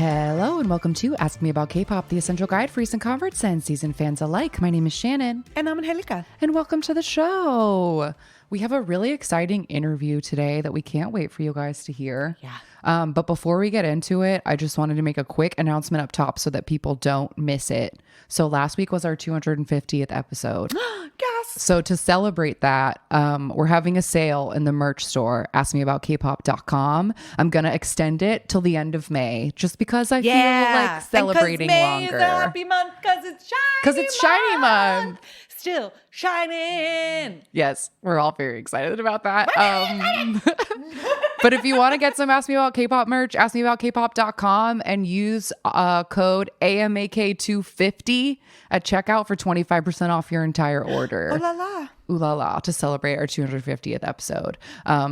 Hello and welcome to Ask Me About K-Pop, the essential guide for recent converts and seasoned fans alike. My name is Shannon. And I'm Angelica. And welcome to the show. We have a really exciting interview today that we can't wait for you guys to hear. Yeah. But before we get into it, I just wanted to make a quick announcement up top so that people don't miss it. So last week was our 250th episode. Yes. So to celebrate that, we're having a sale in the merch store, askmeaboutkpop.com. I'm going to extend it till the end of May just because I feel like celebrating May longer. Is a happy month because it's shiny. Because it's shiny month. Still shining. Yes, we're all very excited about that. But if you want to get some Ask Me About K-Pop merch, askmeaboutkpop.com and use code AMAK250 at checkout for 25% off your entire order. Oh la la. Ooh la la, to celebrate our 250th episode.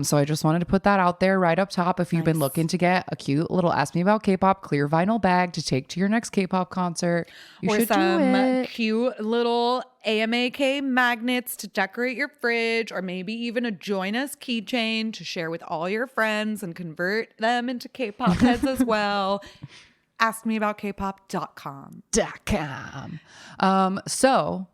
So I just wanted to put that out there right up top. If you've been looking to get a cute little Ask Me About K-Pop clear vinyl bag to take to your next K-pop concert, you should do it. Cute little AMAK magnets to decorate your fridge, or maybe even a Join Us keychain to share with all your friends and convert them into K-pop heads as well. AskMeAboutKpop.com. So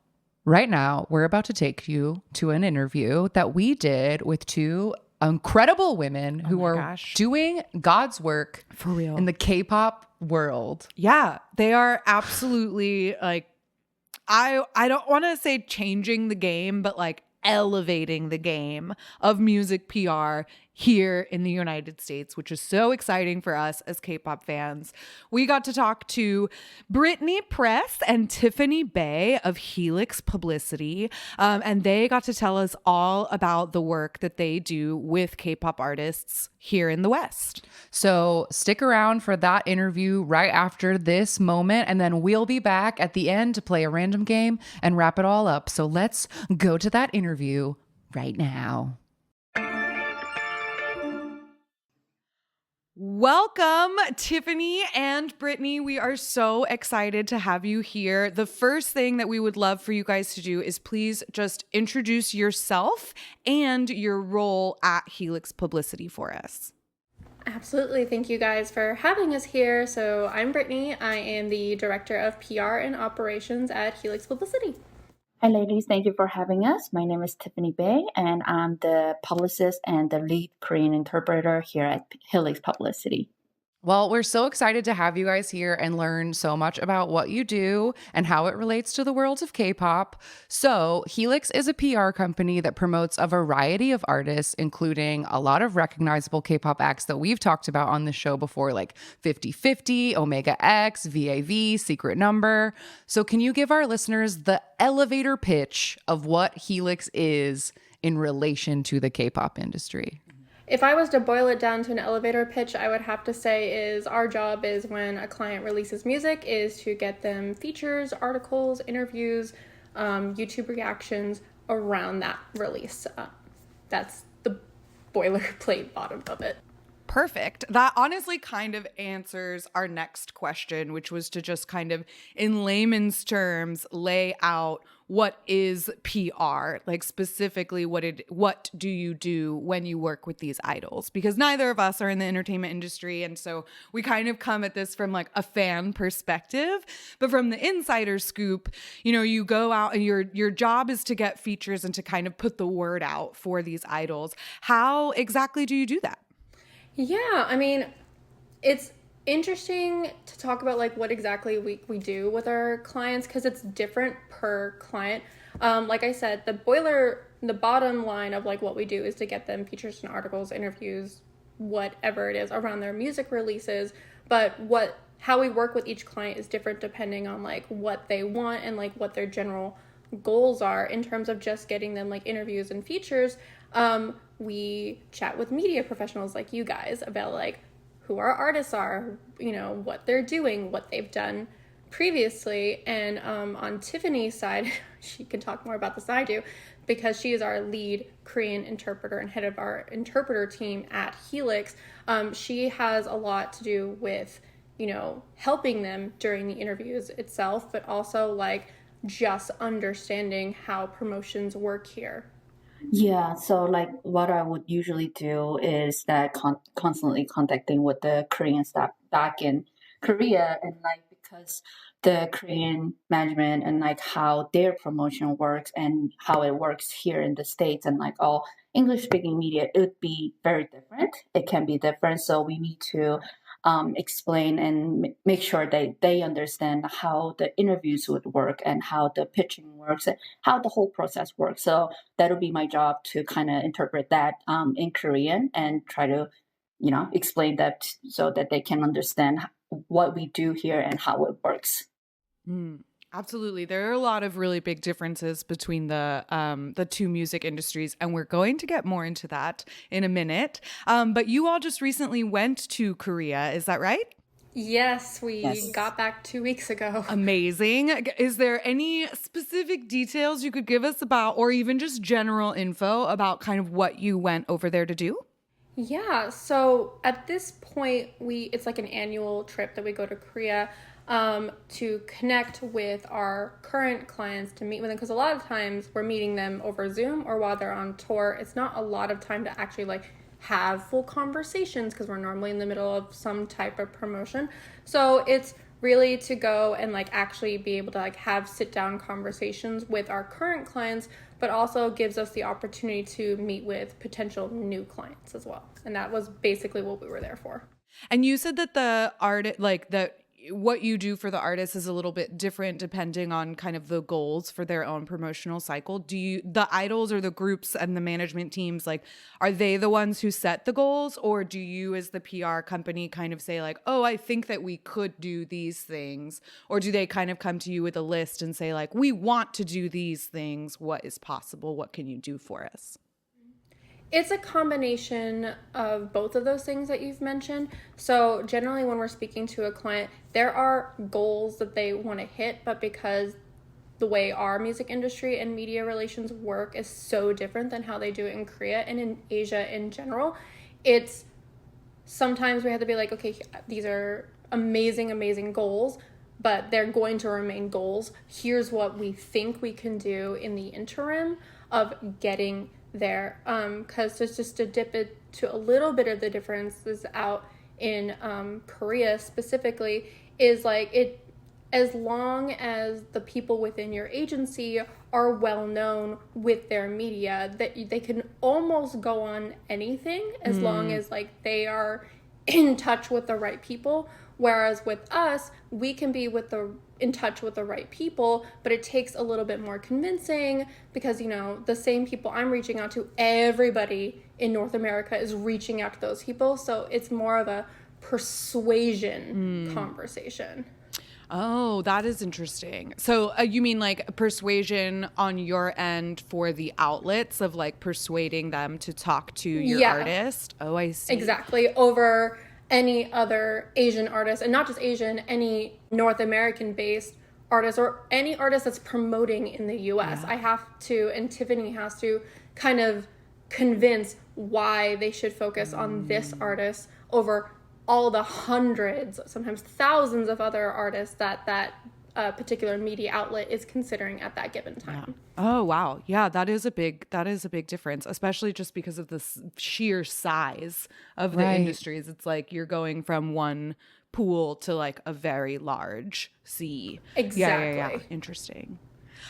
right now, we're about to take you to an interview that we did with two incredible women who are doing God's work for real in the K-pop world. Yeah, they are absolutely like, I don't want to say changing the game, but like elevating the game of music PR here in the United States, which is so exciting for us as K-pop fans. We got to talk to Brittany Press and Tiffany Bay of Helix Publicity, and they got to tell us all about the work that they do with K-pop artists here in the West. So stick around for that interview right after this moment, and then we'll be back at the end to play a random game and wrap it all up. So let's go to that interview right now. Welcome, Tiffany and Brittany. We are so excited to have you here. The first thing that we would love for you guys to do is please just introduce yourself and your role at Helix Publicity for us. Absolutely. Thank you guys for having us here. So I'm Brittany. I am the Director of PR and Operations at Helix Publicity. Hi ladies, thank you for having us. My name is Tiffany Bay and I'm the publicist and the lead Korean interpreter here at Helix Publicity. Well, we're so excited to have you guys here and learn so much about what you do and how it relates to the world of K-pop. So Helix is a PR company that promotes a variety of artists, including a lot of recognizable K-pop acts that we've talked about on the show before, like 50/50, Omega X, VAV, Secret Number. So can you give our listeners the elevator pitch of what Helix is in relation to the K-pop industry? If I was to boil it down to an elevator pitch, I would have to say is our job is when a client releases music is to get them features, articles, interviews, YouTube reactions around that release. That's the boilerplate bottom of it. Perfect. That honestly kind of answers our next question, which was to just kind of, in layman's terms, lay out what is PR, like specifically what do you do when you work with these idols? Because neither of us are in the entertainment industry, and so we kind of come at this from like a fan perspective. But from the insider scoop, you know, you go out and your job is to get features and to kind of put the word out for these idols. How exactly do you do that? Yeah, I mean, it's interesting to talk about like what exactly we do with our clients because it's different per client. Like I said, the bottom line of like what we do is to get them features and articles, interviews, whatever it is around their music releases. But how we work with each client is different depending on like what they want and like what their general goals are in terms of just getting them like interviews and features. We chat with media professionals like you guys about like who our artists are, you know, what they're doing, what they've done previously. And on Tiffany's side, she can talk more about this than I do because she is our lead Korean interpreter and head of our interpreter team at Helix. She has a lot to do with, you know, helping them during the interviews itself, but also like just understanding how promotions work here. Yeah, so like what I would usually do is that constantly contacting with the Korean staff back in Korea, and like because the Korean management and like how their promotion works and how it works here in the States and like all English speaking media, it would be very different. It can be different. So we need to explain and make sure they understand how the interviews would work and how the pitching works and how the whole process works. So that'll be my job to kind of interpret that in Korean and try to, explain that so that they can understand what we do here and how it works. Absolutely. There are a lot of really big differences between the two music industries, and we're going to get more into that in a minute. But you all just recently went to Korea, is that right? Yes, we Yes. got back 2 weeks ago. Amazing. Is there any specific details you could give us about, or even just general info about kind of what you went over there to do? Yeah, so at this point, it's like an annual trip that we go to Korea to connect with our current clients, to meet with them, because a lot of times we're meeting them over Zoom or while they're on tour. It's not a lot of time to actually like have full conversations because we're normally in the middle of some type of promotion. So it's really to go and like actually be able to like have sit down conversations with our current clients, but also gives us the opportunity to meet with potential new clients as well. And that was basically what we were there for. And you said that the art, like the what you do for the artists is a little bit different depending on kind of the goals for their own promotional cycle. The idols or the groups and the management teams, like, are they the ones who set the goals, or do you as the PR company kind of say like, oh, I think that we could do these things? Or do they kind of come to you with a list and say like, we want to do these things. What is possible? What can you do for us? It's a combination of both of those things that you've mentioned. So generally when we're speaking to a client, there are goals that they want to hit, but because the way our music industry and media relations work is so different than how they do it in Korea and in Asia in general, it's sometimes we have to be like, okay, these are amazing goals, but they're going to remain goals. Here's what we think we can do in the interim of getting there, because just to dip it to a little bit of the differences out in Korea specifically is like it, as long as the people within your agency are well known with their media, that they can almost go on anything as long as like they are in touch with the right people. Whereas with us, we can be in touch with the right people, but it takes a little bit more convincing because, the same people I'm reaching out to, everybody in North America is reaching out to those people. So it's more of a persuasion conversation. Oh, that is interesting. So you mean like persuasion on your end for the outlets of like persuading them to talk to your artist? Oh, I see. Exactly. Over any other Asian artist, and not just Asian, any North American based artist or any artist that's promoting in the US. I have to, and Tiffany has to kind of convince why they should focus on this artist over all the hundreds, sometimes thousands of other artists that particular media outlet is considering at that given time. Oh, wow. Yeah, that is a big difference, especially just because of the sheer size of the industries. It's like you're going from one pool to like a very large sea. Exactly. Yeah. Interesting.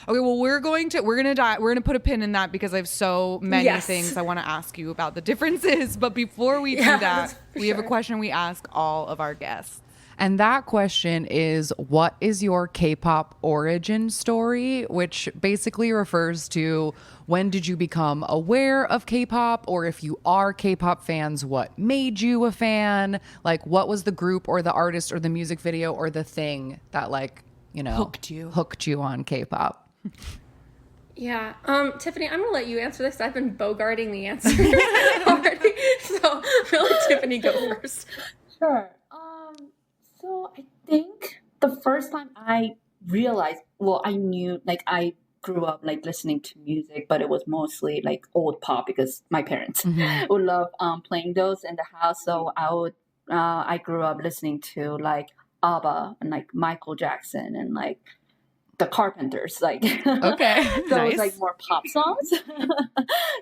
Okay, well, we're gonna put a pin in that because I have so many things I want to ask you about the differences. But before we do that, we have a question we ask all of our guests. And that question is, what is your K-pop origin story? Which basically refers to when did you become aware of K-pop, or if you are K-pop fans, what made you a fan? Like, what was the group or the artist or the music video or the thing that hooked you on K-pop? Yeah. Tiffany, I'm gonna let you answer this. I've been bogarting the answer already. So really, Tiffany, go first. Sure. So I think the first time I realized, I knew, like, I grew up like listening to music, but it was mostly like old pop because my parents would love playing those in the house. So I grew up listening to like ABBA and like Michael Jackson and like the Carpenters, like Okay, so nice. it was like more pop songs.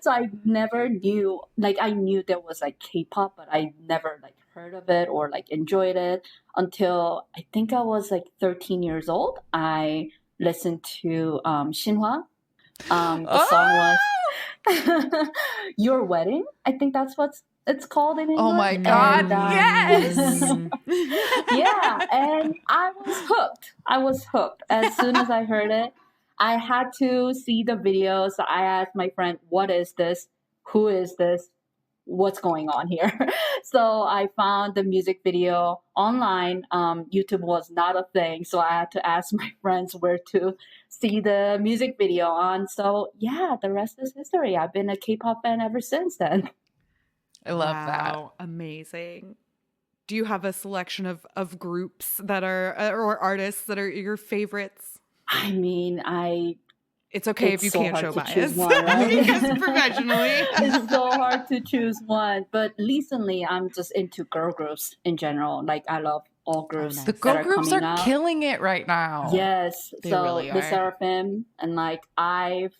So I never knew, like I knew there was like K-pop, but I never like heard of it or like enjoyed it until I think I was like 13 years old. I listened to Shinhwa. The song was Your Wedding. I think that's what it's called in English. Oh my God, yes! Yeah, and I was hooked. As soon as I heard it. I had to see the video, so I asked my friend, what is this? Who is this? What's going on here? So I found the music video online. YouTube was not a thing, so I had to ask my friends where to see the music video on. So yeah, the rest is history. I've been a K-pop fan ever since then. I love that. Amazing. Do you have a selection of groups that are or artists that are your favorites? I mean, it's okay if you so can't hard show to bias. choose one, right? Because professionally. It's so hard to choose one. But recently, I'm just into girl groups in general. Like, I love all groups. nice. The that girl groups coming are out. killing it right now. Yes. They So really the are. Seraphim and like 50-50.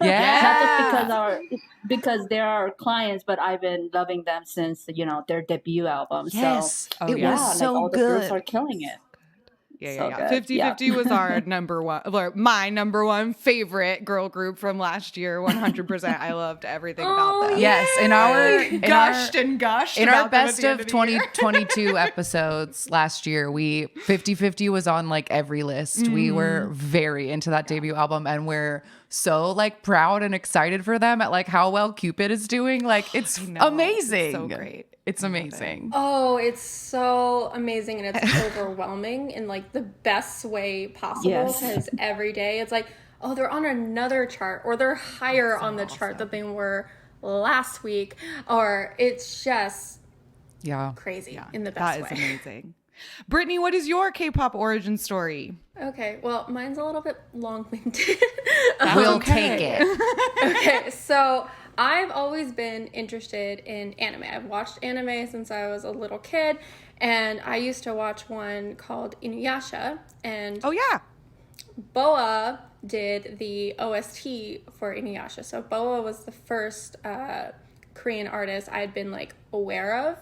Yeah. Not just because they're our clients, but I've been loving them since, their debut album. Yes. So Oh, It yeah. was like so all the good. groups are killing it. So good. 50-50 was our number one, or my number one favorite girl group from last year. 100%. I loved everything about them. Yes, in our Gushed and gushed in our about them at best the end of the year. 2022 episodes last year, 50-50 was on like every list. We were very into that debut album, and we're so like proud and excited for them at like how well Cupid is doing. Like it's know. amazing. It's so great. It's amazing. Oh, it's so amazing and it's overwhelming in like the best way possible Yes. because every day it's like, oh, they're on another chart or they're higher on the chart that they were last week, or it's just Yeah. crazy in the best That way. is amazing. Brittany, what is your K-pop origin story? Okay, well, mine's a little bit long-winded. We'll okay. take it. Okay, so I've always been interested in anime. I've watched anime since I was a little kid, and I used to watch one called Inuyasha, and Oh, yeah. Boa did the OST for Inuyasha. So Boa was the first Korean artist I had been like aware of.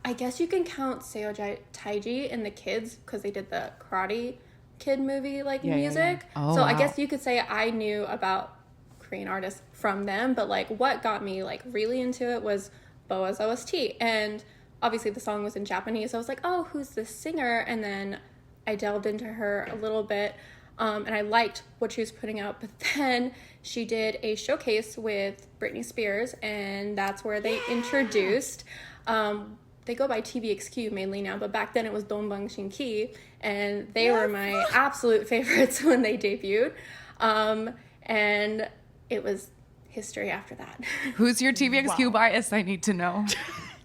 I guess you can count Seo Taiji and the Kids because they did the Karate Kid movie music. Oh, so I wow. guess you could say I knew about Korean artists from them, but like what got me like really into it was Boa's OST. And obviously the song was in Japanese. So I was like, oh, who's this singer? And then I delved into her a little bit. And I liked what she was putting out, but then she did a showcase with Britney Spears, and that's where they introduced. They go by TVXQ mainly now, but back then it was Dongbang Shinki, and they were my absolute favorites when they debuted. And it was history after that. Who's your TVXQ bias? I need to know.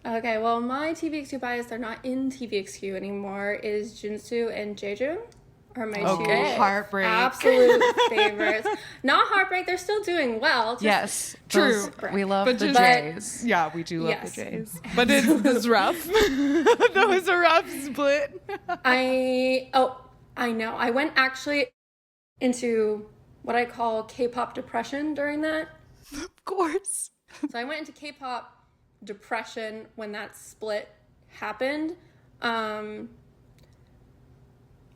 Okay, well, my TVXQ bias, they're not in TVXQ anymore, is Junsu and Jaejoon are my Okay. two Heartbreak. absolute favorites. Not Heartbreak, they're still doing well. Just Yes. True. We love But the just- Jays. Yeah, we do love Yes. the Jays. But it's rough. That was a rough split. I know. I went actually into what I call K-pop depression during that. Of course. So I went into K-pop depression when that split happened.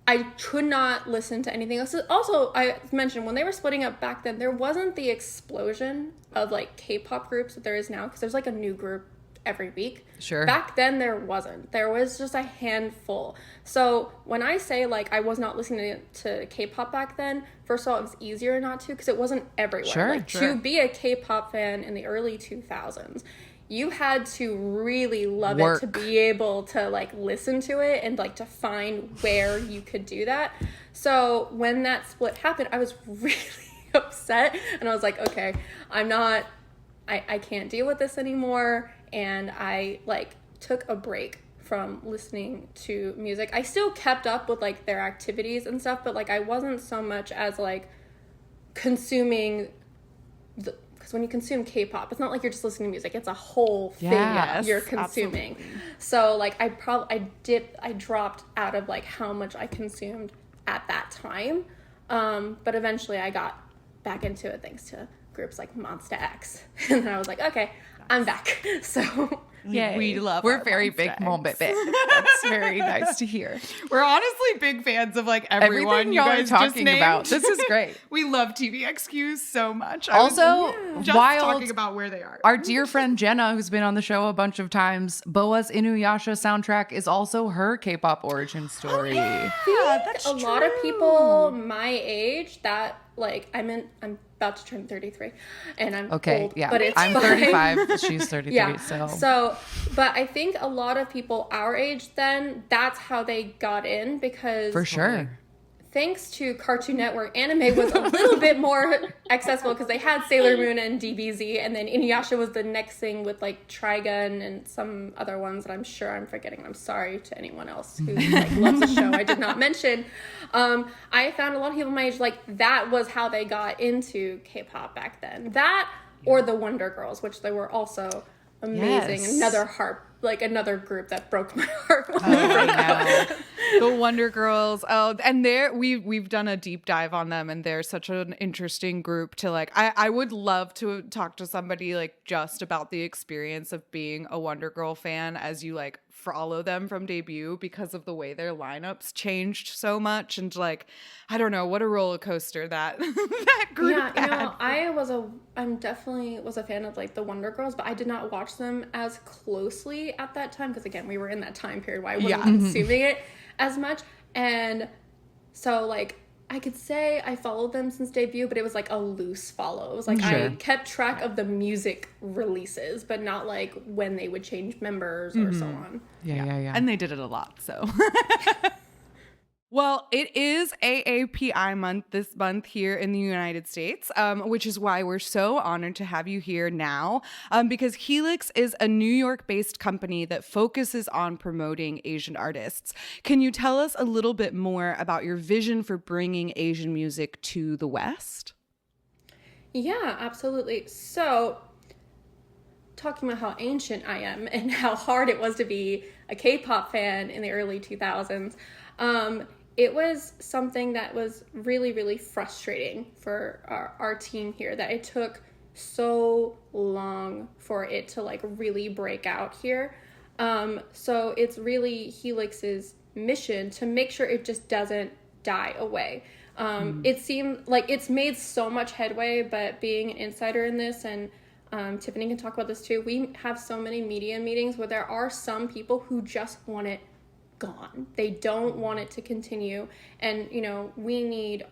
I could not listen to anything else. Also, I mentioned when they were splitting up back then, there wasn't the explosion of like K-pop groups that there is now because there's like a new group every week. Sure. Back then there wasn't. There was just a handful. So when I say like I was not listening to K-pop back then, first of all, it was easier not to because it wasn't everywhere. Sure, like sure. to be a K-pop fan in the early 2000s, you had to really love Work. it to be able to like listen to it and like to find where you could do that. So when that split happened, I was really upset and I was like, okay, I can't deal with this anymore. And I like took a break from listening to music. I still kept up with like their activities and stuff, but like I wasn't so much as like consuming because when you consume K-pop, it's not like you're just listening to music. It's a whole thing Yes, you're consuming. absolutely. So like I dropped out of like how much I consumed at that time. But eventually I got back into it thanks to groups like Monsta X. And then I was like, okay, I'm back. So Yay. We love We're our very big monster moment eggs. big. That's very nice to hear. We're honestly big fans of like everyone Everything you y'all are guys just talking named. about. This is great. We love TVXQs so much. I was Also, just wild. talking about where they are. Our dear friend Jenna, who's been on the show a bunch of times, Boa's Inuyasha soundtrack is also her K-pop origin story. Yeah, that's a lot of people my age that like I'm about to turn 33 and I'm Okay, old, yeah. but it's I'm fine. 35, she's 33, Yeah. so. But I think a lot of people our age then, that's how they got in because For sure. thanks to Cartoon Network, anime was a little bit more accessible because they had Sailor Moon and DBZ, and then Inuyasha was the next thing with like Trigun and some other ones that I'm sure I'm forgetting. I'm sorry to anyone else who like loves the show I did not mention. I found a lot of people my age like that was how they got into K-pop back then. That or the Wonder Girls, which they were also amazing. Yes. Another group that broke my heart. The Wonder Girls. Oh, and we've done a deep dive on them, and they're such an interesting group to like. I would love to talk to somebody like just about the experience of being a Wonder Girl fan as you like follow them from debut because of the way their lineups changed so much, and like I don't know what a roller coaster that that group Yeah, had. I'm definitely was a fan of like the Wonder Girls, but I did not watch them as closely at that time because again, we were in that time period where I wasn't consuming it as much. And so like I could say I followed them since debut, but it was like a loose follow. It was like I kept track of the music releases, but not like when they would change members or so on. Yeah. And they did it a lot, so. Well, it is AAPI month this month here in the United States, which is why we're so honored to have you here now, because Helix is a New York-based company that focuses on promoting Asian artists. Can you tell us a little bit more about your vision for bringing Asian music to the West? Yeah, absolutely. So, talking about how ancient I am and how hard it was to be a K-pop fan in the early 2000s, it was something that was really, really frustrating for our team here, that it took so long for it to like really break out here. So it's really Helix's mission to make sure it just doesn't die away. It seemed like it's made so much headway, but being an insider in this, and Tiffany can talk about this too, we have so many media meetings where there are some people who just want it gone. They don't want it to continue. And, you know, we need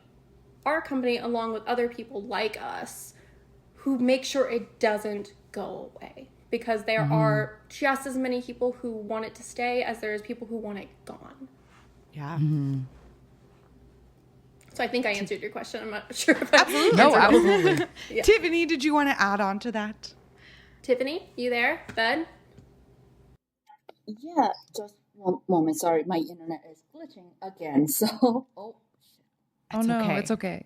our company along with other people like us who make sure it doesn't go away, because there are just as many people who want it to stay as there is people who want it gone. Yeah. So I think I answered your question. I'm not sure if Absolutely. No, absolutely. Yeah. Tiffany, did you want to add on to that? Tiffany, you there? Ben? Yeah, just one moment. Sorry, my internet is glitching again. So, Oh no, okay. it's okay.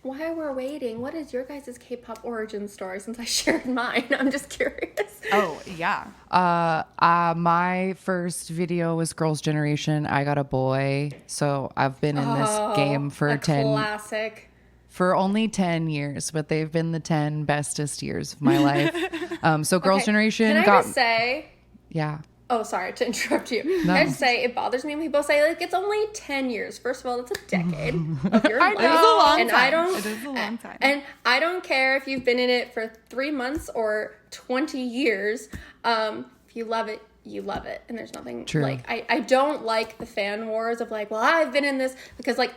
While we're waiting, what is your guys' K-pop origin story, since I shared mine? I'm just curious. Oh, yeah. My first video was Girls' Generation. I Got a Boy. So I've been in this game for Classic. for only 10 years, but they've been the 10 bestest years of my life. So Girls' Okay, Generation Can I got just say... yeah. Oh, sorry to interrupt you. No. I just say it bothers me when people say like it's only 10 years. First of all, that's a decade of your life. It is a long and time. I don't, It is a long time. And I don't care if you've been in it for 3 months or 20 years. If you love it, you love it. And there's nothing True. like I don't like the fan wars of like, well, I've been in this, because like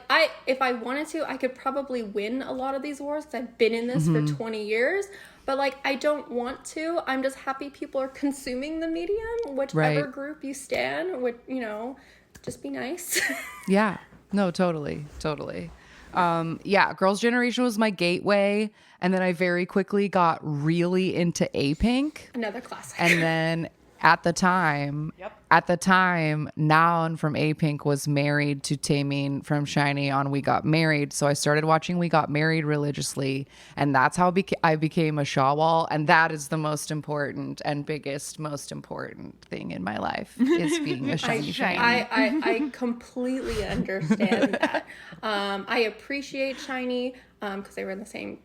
if I wanted to, I could probably win a lot of these wars because I've been in this for 20 years. But like, I don't want to. I'm just happy people are consuming the medium, whichever Right. group you stand, would, you know, just be nice. Yeah. No, totally. Yeah, Girls' Generation was my gateway. And then I very quickly got really into A-Pink. Another classic. And then at the time, Naon from A-Pink was married to Taemin from SHINee on We Got Married. So I started watching We Got Married religiously. And that's how I became a Shawwal. And that is the most important thing in my life, is being a SHINee fan. I completely understand that. I appreciate SHINee because they were in the same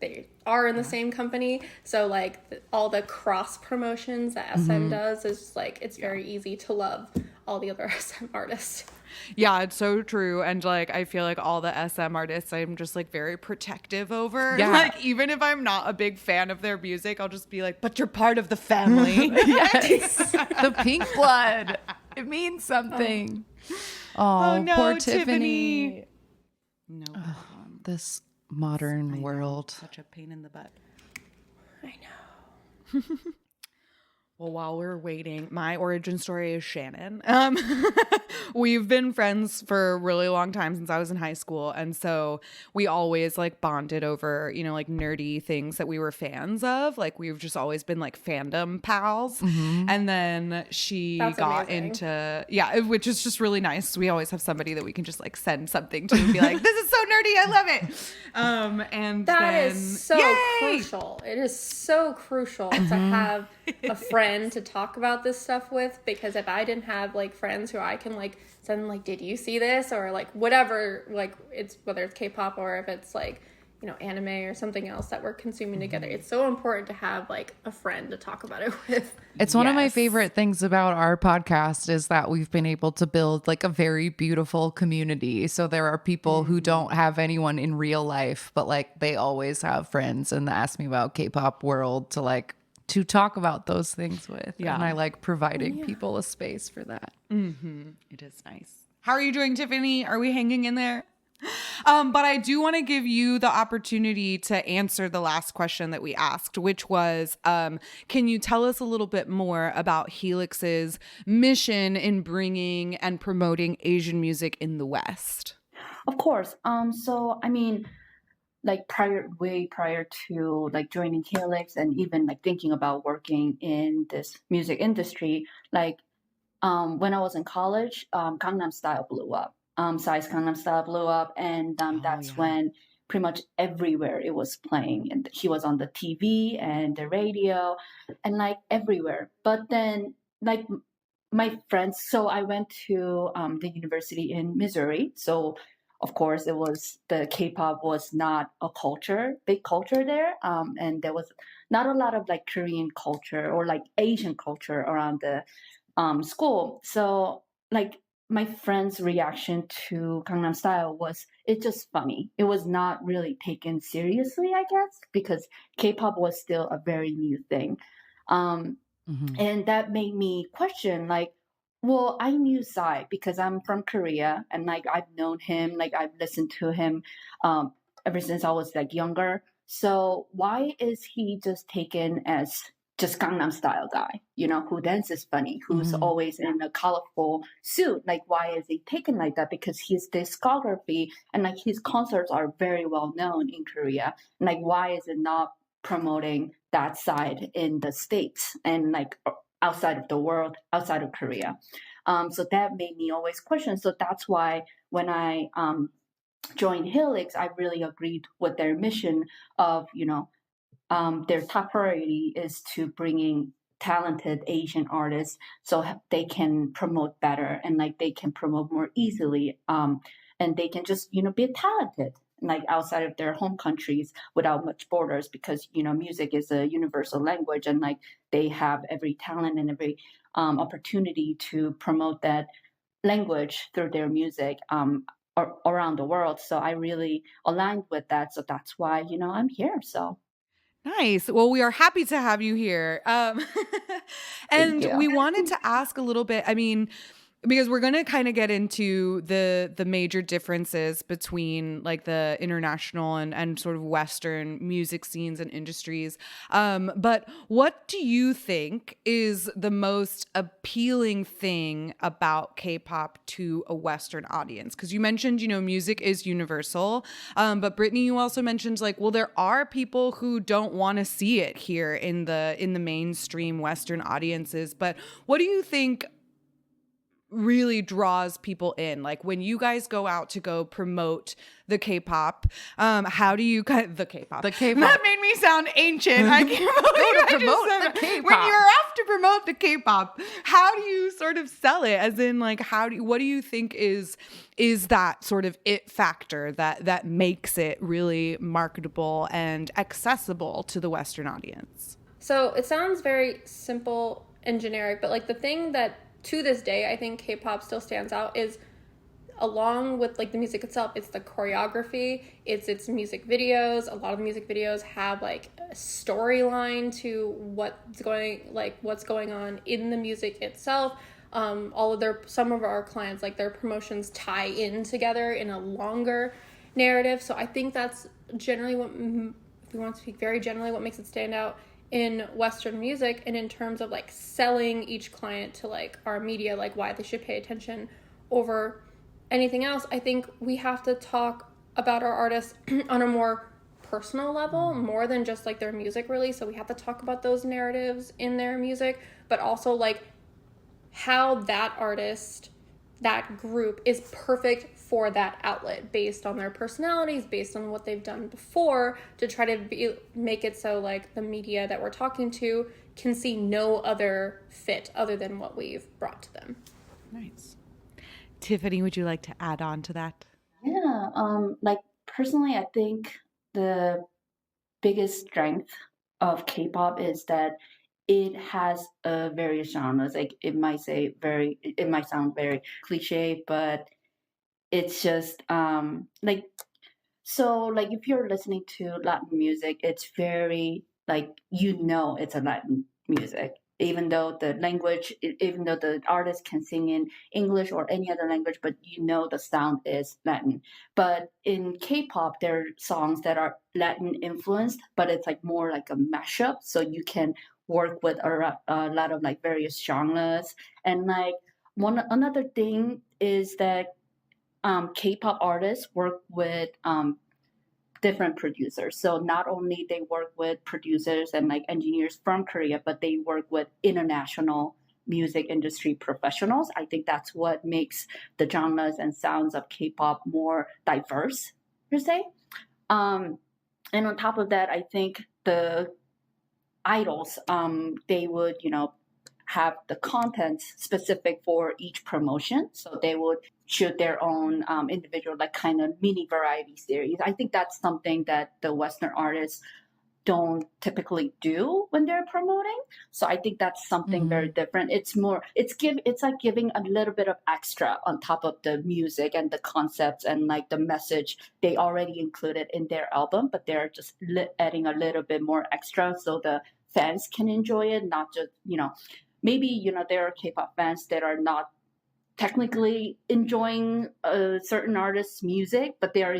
they are in the same company. So like all the cross promotions that SM does is like, it's very easy to love all the other SM artists. Yeah, it's so true. And like, I feel like all the SM artists, I'm just like very protective over. Yeah. Like, even if I'm not a big fan of their music, I'll just be like, but you're part of the family. Yes. The pink blood. It means something. Oh, no, poor Tiffany. Tiffany. No problem. This modern world. Such a pain in the butt. I know. Well, while we're waiting, my origin story is Shannon. We've been friends for a really long time, since I was in high school. And so we always like bonded over, you know, like nerdy things that we were fans of. Like we've just always been like fandom pals. And then she That's got amazing. into, which is just really nice. We always have somebody that we can just like send something to and be like, this is so nerdy. I love it. And That then, is so crucial. It is so crucial to have a friend to talk about this stuff with, because if I didn't have like friends who I can like send like, did you see this, or like whatever, like it's whether it's K-pop or if it's like, you know, anime or something else that we're consuming together, it's so important to have like a friend to talk about it with. It's one of my favorite things about our podcast is that we've been able to build like a very beautiful community. So there are people who don't have anyone in real life, but like they always have friends and Ask Me About K-pop world to talk about those things with. Yeah. And I like providing people a space for that. It is nice. How are you doing, Tiffany? Are we hanging in there? But I do want to give you the opportunity to answer the last question that we asked, which was, can you tell us a little bit more about Helix's mission in bringing and promoting Asian music in the West? Of course. So I mean, like way prior to like joining Helix and even like thinking about working in this music industry, like when I was in college, Gangnam Style blew up. Psy's Gangnam Style blew up, and that's when pretty much everywhere it was playing, and he was on the TV and the radio, and like everywhere. But then, like my friends, so I went to the university in Missouri, so of course it was the K-pop was not a big culture there, and there was not a lot of like Korean culture or like Asian culture around the school. So like my friend's reaction to Gangnam Style was it's just funny. It was not really taken seriously, I guess, because K-pop was still a very new thing. And that made me question like, well, I knew Psy because I'm from Korea and like I've known him, like I've listened to him ever since I was like younger. So why is he just taken as just Gangnam Style guy, you know, who dances funny, who's always in a colorful suit? Like, why is he taken like that? Because his discography and like his concerts are very well known in Korea. And like, why is it not promoting that side in the States and like outside of the world, outside of Korea? So that made me always question. So that's why when I joined Helix, I really agreed with their mission of, you know, their top priority is to bringing talented Asian artists so they can promote better and like they can promote more easily, and they can just, you know, be talented like outside of their home countries without much borders, because, you know, music is a universal language and like they have every talent and every opportunity to promote that language through their music around the world. So I really aligned with that. So that's why, you know, I'm here. So Nice. Well, we are happy to have you here. And you. we wanted to ask a little bit, I mean, because we're going to kind of get into the major differences between like the international and sort of Western music scenes and industries. But what do you think is the most appealing thing about K-pop to a Western audience? Because you mentioned, you know, music is universal. But Brittany, you also mentioned like, well, there are people who don't want to see it here in the mainstream Western audiences. But what do you think really draws people in? Like when you guys go out to go promote the K-pop, how do you the K-pop? The K-pop. That made me sound ancient. I can't believe I promote just said the that. K-pop. When you're off to promote the K-pop, how do you sort of sell it? As in, like, what do you think is that sort of it factor that makes it really marketable and accessible to the Western audience? So it sounds very simple and generic, but like the thing that to this day I think K-pop still stands out is, along with like the music itself, it's the choreography, it's music videos. A lot of the music videos have like a storyline to what's going on in the music itself. Some of our clients, like their promotions tie in together in a longer narrative. So I think that's generally if we want to speak very generally, what makes it stand out in Western music. And in terms of like selling each client to like our media, like why they should pay attention over anything else, I think we have to talk about our artists on a more personal level, more than just like their music release. So we have to talk about those narratives in their music, but also like how that artist, that group is perfect for that outlet based on their personalities, based on what they've done before, to try to make it so like the media that we're talking to can see no other fit other than what we've brought to them. Nice. Tiffany, would you like to add on to that? Yeah, like personally, I think the biggest strength of K-pop is that it has various genres. Like it might sound very cliche, but it's just like if you're listening to Latin music, it's very like it's a Latin music. Even though the artist can sing in English or any other language, but the sound is Latin. But in K-pop, there are songs that are Latin influenced, but it's like more like a mashup. So you can work with a lot of like various genres. And like another thing is that K-pop artists work with different producers. So not only they work with producers and like engineers from Korea, but they work with international music industry professionals. I think that's what makes the genres and sounds of K-pop more diverse, per se. And on top of that, I think the idols, they would, have the content specific for each promotion. So they would shoot their own individual, like kind of mini variety series. I think that's something that the Western artists don't typically do when they're promoting. So I think that's something very different. It's like giving a little bit of extra on top of the music and the concepts and like the message they already included in their album, but they're just adding a little bit more extra so the fans can enjoy it, not just, maybe, there are K-pop fans that are not technically enjoying a certain artist's music, but they are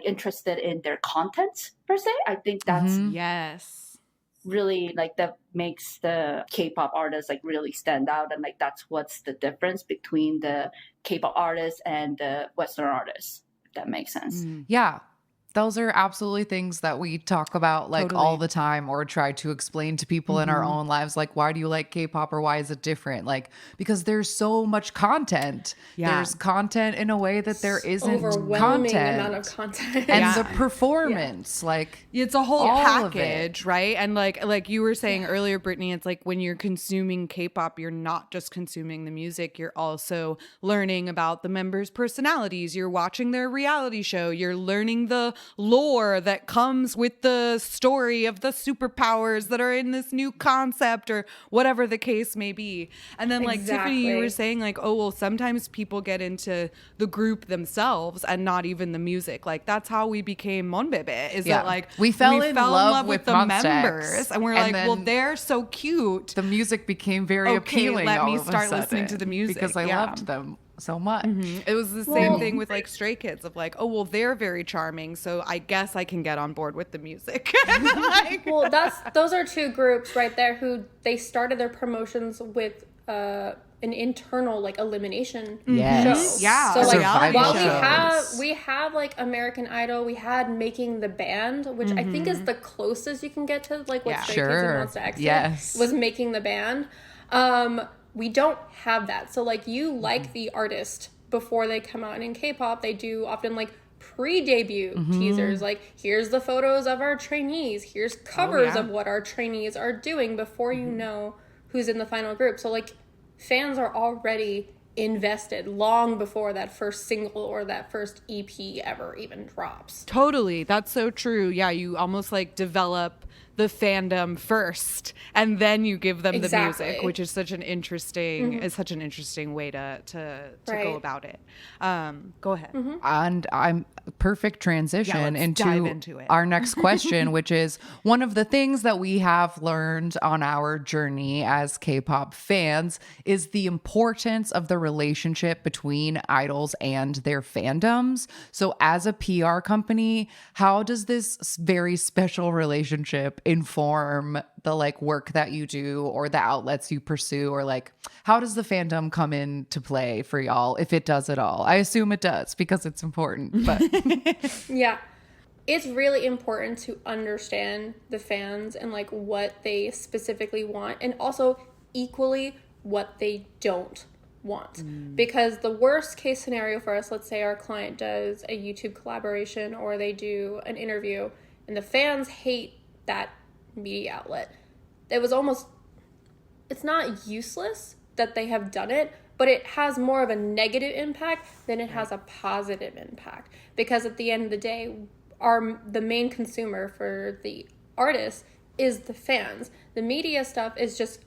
interested in their content per se. I think that's yes, really like that makes the K-pop artists like really stand out, and like that's what's the difference between the K-pop artists and the Western artists, if that makes sense. Yeah. Those are absolutely things that we talk about like all the time, or try to explain to people in our own lives. Like, why do you like K-pop, or why is it different? Like, because there's so much content. Yeah. There's content in a way that there isn't overwhelming content. amount of content. And the performance, like it's a whole package, right? And like you were saying earlier, Brittany, it's like when you're consuming K-pop, you're not just consuming the music, you're also learning about the members' personalities. You're watching their reality show. You're learning the lore that comes with the story of the superpowers that are in this new concept, or whatever the case may be. And then like Tiffany, you were saying like, oh, well, sometimes people get into the group themselves and not even the music. Like that's how we became Monbebe, is that like we fell in love with the Monsta members, X, and we're like, well, they're so cute. The music became very appealing. Let me all start of a listening to sudden, the music because I loved them so much. It was the same thing with like Stray Kids, of like, oh, well, they're very charming, so I guess I can get on board with the music. Well, those are two groups right there who they started their promotions with an internal like elimination show. Yeah. So like while shows. we have like American Idol, we had Making the Band, which I think is the closest you can get to like what Stray Kids and Monsta X did, was Making the Band. we don't have that. So like you like the artist before they come out, and in K-pop they do often like pre-debut teasers, like here's the photos of our trainees, here's covers of what our trainees are doing before you know who's in the final group. So like fans are already invested long before that first single or that first EP ever even drops. Totally. That's so true. Yeah, you almost like develop the fandom first and then you give them the music, which is such an interesting way to go about it. Go ahead. And I'm perfect transition dive into it. Our next question, which is one of the things that we have learned on our journey as K-pop fans is the importance of the relationship between idols and their fandoms. So as a PR company, how does this very special relationship inform the like work that you do or the outlets you pursue, or like how does the fandom come into play for y'all, if it does at all? I assume it does because it's important, but yeah, it's really important to understand the fans and like what they specifically want, and also equally what they don't want. Because the worst case scenario for us, let's say our client does a YouTube collaboration or they do an interview and the fans hate that media outlet. It's not useless that they have done it, but it has more of a negative impact than it has a positive impact. Because at the end of the day, the main consumer for the artist is the fans. The media stuff is just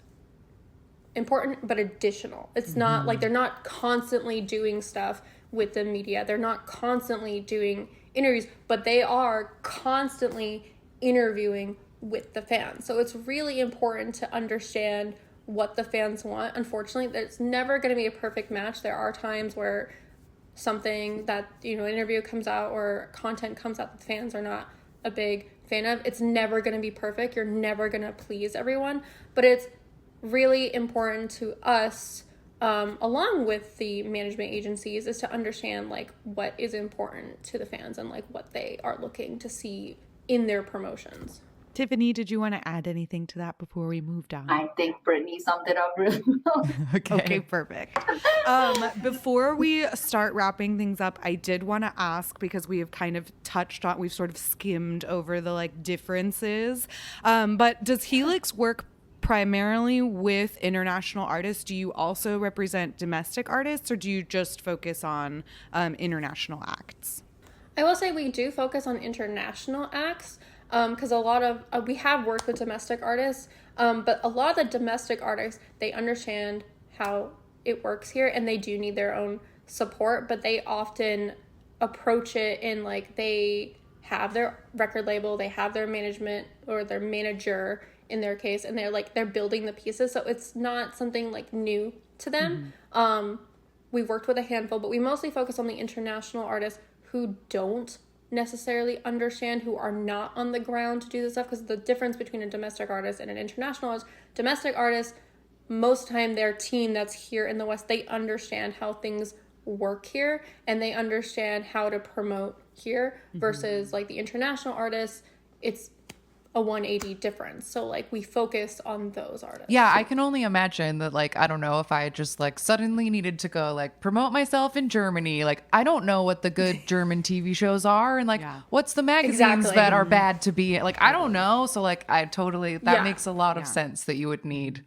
important but additional. It's not like they're not constantly doing stuff with the media. They're not constantly doing interviews, but they are constantly interviewing with the fans. So it's really important to understand what the fans want. Unfortunately, there's never going to be a perfect match. There are times where something that, an interview comes out or content comes out that the fans are not a big fan of. It's never going to be perfect. You're never going to please everyone. But it's really important to us, along with the management agencies, is to understand like what is important to the fans and like what they are looking to see in their promotions. Tiffany, did you want to add anything to that before we moved on? I think Brittany summed it up really well. Okay, perfect. Before we start wrapping things up, I did want to ask, because we have kind of we've sort of skimmed over the like differences, but does Helix work primarily with international artists? Do you also represent domestic artists, or do you just focus on international acts? I will say we do focus on international acts, because a lot of we have worked with domestic artists, but a lot of the domestic artists, they understand how it works here and they do need their own support, but they often approach it in like they have their record label, they have their management or their manager in their case, and they're building the pieces, so it's not something like new to them. We've worked with a handful, but we mostly focus on the international artists who don't necessarily understand, who are not on the ground to do this stuff, because the difference between a domestic artist and an international is domestic artists, most of the time their team that's here in the West, they understand how things work here and they understand how to promote here, versus like the international artists, it's a 180 difference. So like we focus on those artists. yeah, I can only imagine that, like, I don't know, if I just like suddenly needed to go like promote myself in Germany, like I don't know what the good German TV shows are, and like what's the magazines that are bad to be, like I don't know. So like I totally, that makes a lot of sense that you would need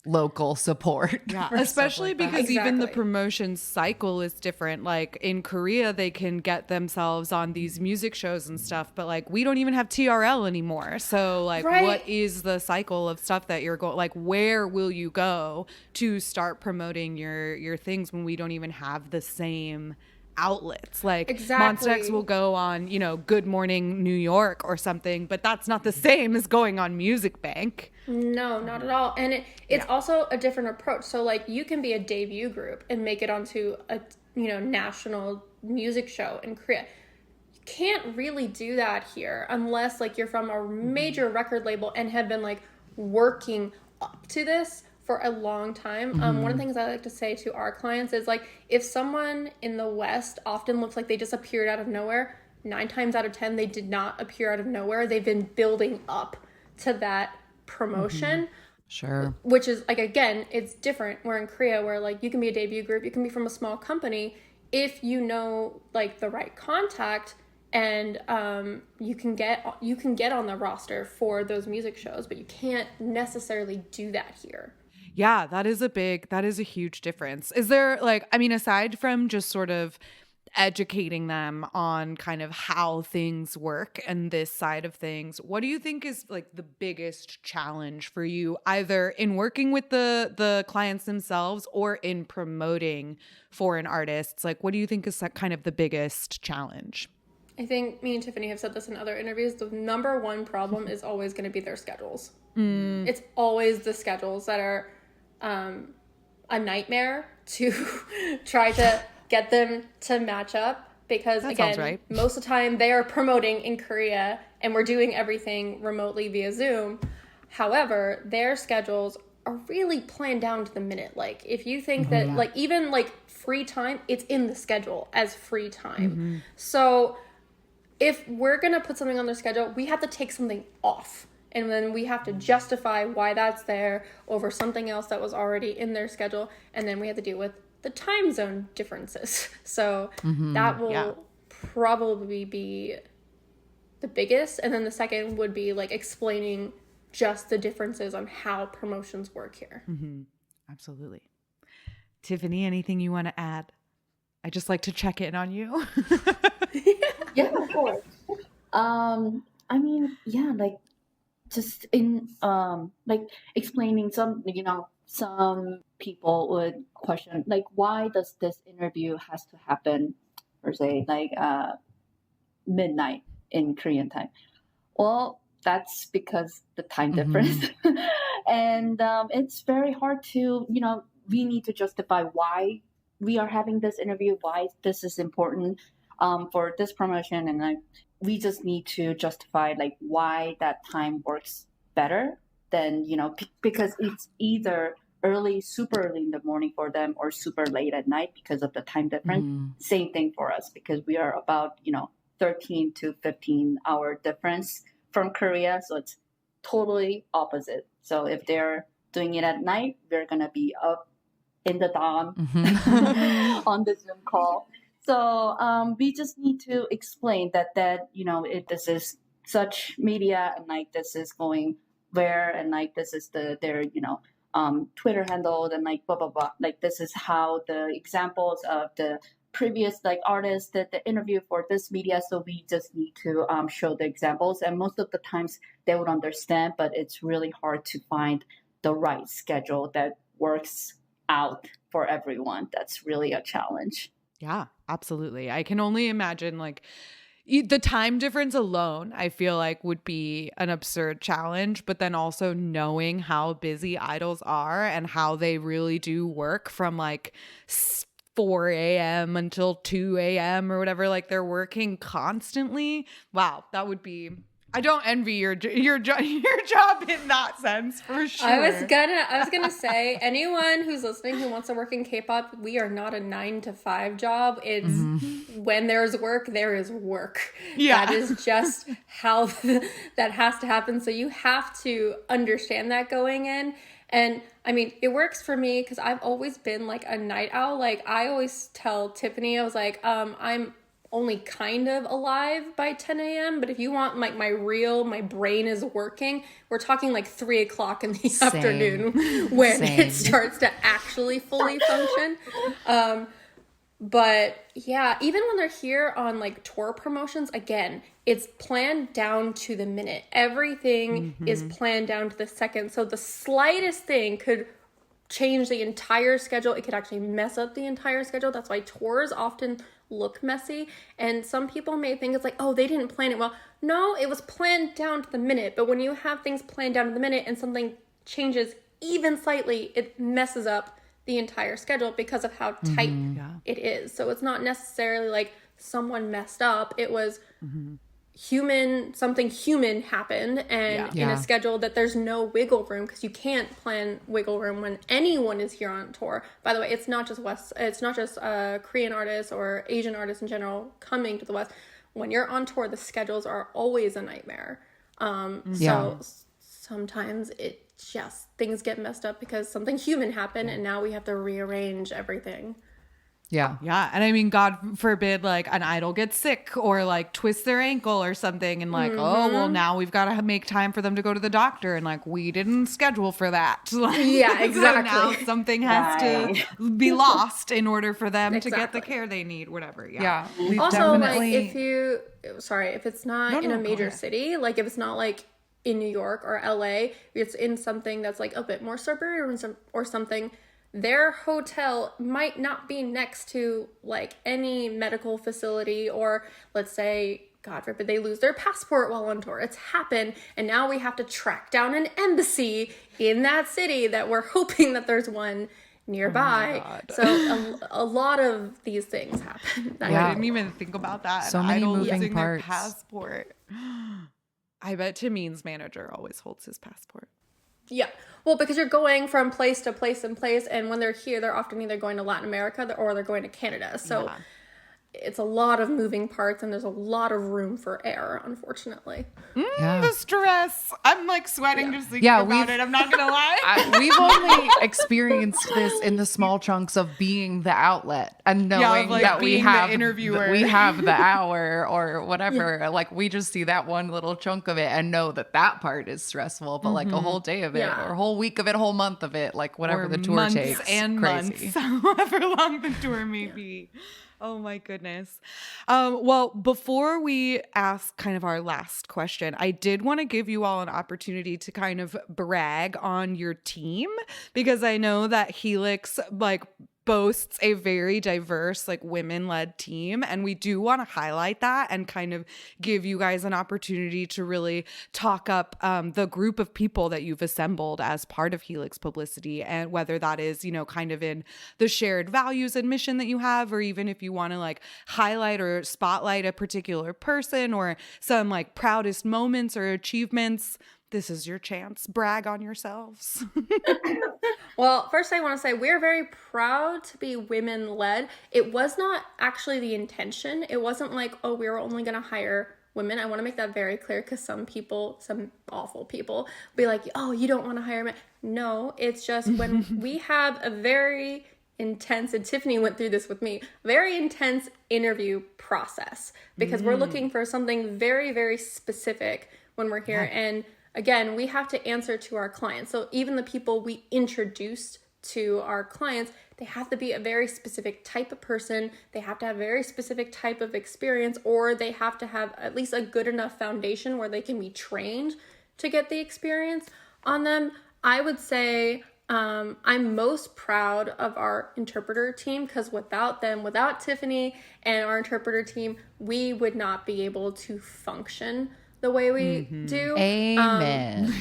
local support. Yeah, especially like because even the promotion cycle is different. Like in Korea, they can get themselves on these music shows and stuff, but like we don't even have TRL anymore. So like what is the cycle of stuff that you're going, like where will you go to start promoting your things when we don't even have the same outlets? Like Monsta X will go on, Good Morning New York or something, but that's not the same as going on Music Bank. No, not at all. And it's also a different approach. So like you can be a debut group and make it onto a national music show in Korea. You can't really do that here unless like you're from a major record label and have been like working up to this for a long time. One of the things I like to say to our clients is like, if someone in the West often looks like they just appeared out of nowhere, 9 times out of 10 they did not appear out of nowhere. They've been building up to that promotion. Sure. Which is like, again, it's different. We're in Korea where like you can be a debut group, you can be from a small company if you know like the right contact, and you can get on the roster for those music shows, but you can't necessarily do that here. Yeah, that is a huge difference. Is there like, I mean, aside from just sort of educating them on kind of how things work and this side of things, what do you think is like the biggest challenge for you, either in working with the clients themselves or in promoting foreign artists? Like, what do you think is kind of the biggest challenge? I think me and Tiffany have said this in other interviews. The number one problem is always going to be their schedules. It's always the schedules that are a nightmare to try to get them to match up, because That again, sounds right. most of the time they are promoting in Korea and we're doing everything remotely via Zoom. However, their schedules are really planned down to the minute. Like if you think that like even like free time, it's in the schedule as free time. So if we're going to put something on their schedule, we have to take something off. And then we have to justify why that's there over something else that was already in their schedule. And then we have to deal with the time zone differences. So that will probably be the biggest. And then the second would be like explaining just the differences on how promotions work here. Absolutely. Tiffany, anything you want to add? I just like to check in on you. Yeah, of course. I mean, yeah, like just in like explaining some, some people would question like why does this interview has to happen per se like midnight in Korean time. Well, that's because the time difference. And it's very hard to, we need to justify why we are having this interview, why this is important for this promotion. And like, we just need to justify like why that time works better than, because it's either super early in the morning for them or super late at night because of the time difference. Same thing for us because we are about, 13 to 15 hour difference from Korea. So it's totally opposite. So if they're doing it at night, we're going to be up in the dawn on the Zoom call. So we just need to explain that this is such media and like this is going where and like this is their Twitter handle and like blah blah blah. Like this is how the examples of the previous like artists that the interview for this media. So we just need to show the examples, and most of the times they would understand. But it's really hard to find the right schedule that works out for everyone. That's really a challenge. Yeah, absolutely. I can only imagine like the time difference alone, I feel like would be an absurd challenge, but then also knowing how busy idols are and how they really do work from like 4 a.m. until 2 a.m. or whatever, like they're working constantly. Wow, that would be, I don't envy your job in that sense for sure. I was gonna say anyone who's listening who wants to work in K-pop, we are not a 9 to 5 job. It's when there's work, there is work. Yeah. That is just how that has to happen. So you have to understand that going in. And I mean, it works for me because I've always been like a night owl. Like I always tell Tiffany, I was like, I'm only kind of alive by 10 a.m. But if you want like my brain is working, we're talking like 3 o'clock in the afternoon when it starts to actually fully function. But yeah, even when they're here on like tour promotions, again, it's planned down to the minute. Everything is planned down to the second. So the slightest thing could change the entire schedule. It could actually mess up the entire schedule. That's why tours often look messy. And some people may think it's like, oh, they didn't plan it well. No, it was planned down to the minute. But when you have things planned down to the minute and something changes even slightly, it messes up the entire schedule because of how tight it is. So it's not necessarily like someone messed up. It was something human happened and in a schedule that there's no wiggle room, because you can't plan wiggle room when anyone is here on tour. By the way, it's not just Korean artists or Asian artists in general coming to the West. When you're on tour, the schedules are always a nightmare. So sometimes just things get messed up because something human happened and now we have to rearrange everything. Yeah. Yeah. And I mean, God forbid, like an idol gets sick or like twists their ankle or something. And like, oh, well, now we've got to make time for them to go to the doctor. And like, we didn't schedule for that. Like, Yeah, exactly. So now something has to be lost in order for them to get the care they need, whatever. Yeah. We've Also, definitely. like if it's not in a go major ahead. city, like if it's not like in New York or LA, it's in something that's like a bit more suburban or something, their hotel might not be next to like any medical facility, or let's say, God forbid, they lose their passport while on tour. It's happened. And now we have to track down an embassy in that city that we're hoping that there's one nearby. So a lot of these things happen. I didn't even think about that. So many Idol moving losing parts. their passport. I bet Timeen's manager always holds his passport. Yeah. Well, because you're going from place to place and place, and when they're here, they're often either going to Latin America or they're going to Canada. So it's a lot of moving parts, and there's a lot of room for error, unfortunately. The stress. I'm like sweating just thinking about it. I'm not going to lie. We've only experienced this in the small chunks of being the outlet and knowing like that we being have the interviewer. we have the hour or whatever. Like we just see that one little chunk of it and know that part is stressful. But like a whole day of it, or a whole week of it, a whole month of it, like whatever Or the tour months takes, and crazy. months, however long the tour may be. Oh my goodness. Well, before we ask kind of our last question, I did want to give you all an opportunity to kind of brag on your team, because I know that Helix like boasts a very diverse, like women-led team, and we do want to highlight that and kind of give you guys an opportunity to really talk up the group of people that you've assembled as part of Helix Publicity, and whether that is, you know, kind of in the shared values and mission that you have, or even if you want to like highlight or spotlight a particular person or some like proudest moments or achievements. This is your chance. Brag on yourselves. Well, first I want to say we're very proud to be women-led. It was not actually the intention. It wasn't like, oh, we were only going to hire women. I want to make that very clear, because some awful people, be like, oh, you don't want to hire men. No, it's just when we have a very intense, and Tiffany went through this with me, very intense interview process, because we're looking for something very, very specific when we're here. And again, we have to answer to our clients. So even the people we introduced to our clients, they have to be a very specific type of person. They have to have a very specific type of experience, or they have to have at least a good enough foundation where they can be trained to get the experience on them. I would say I'm most proud of our interpreter team, because without them, without Tiffany and our interpreter team, we would not be able to function the way we do. Amen.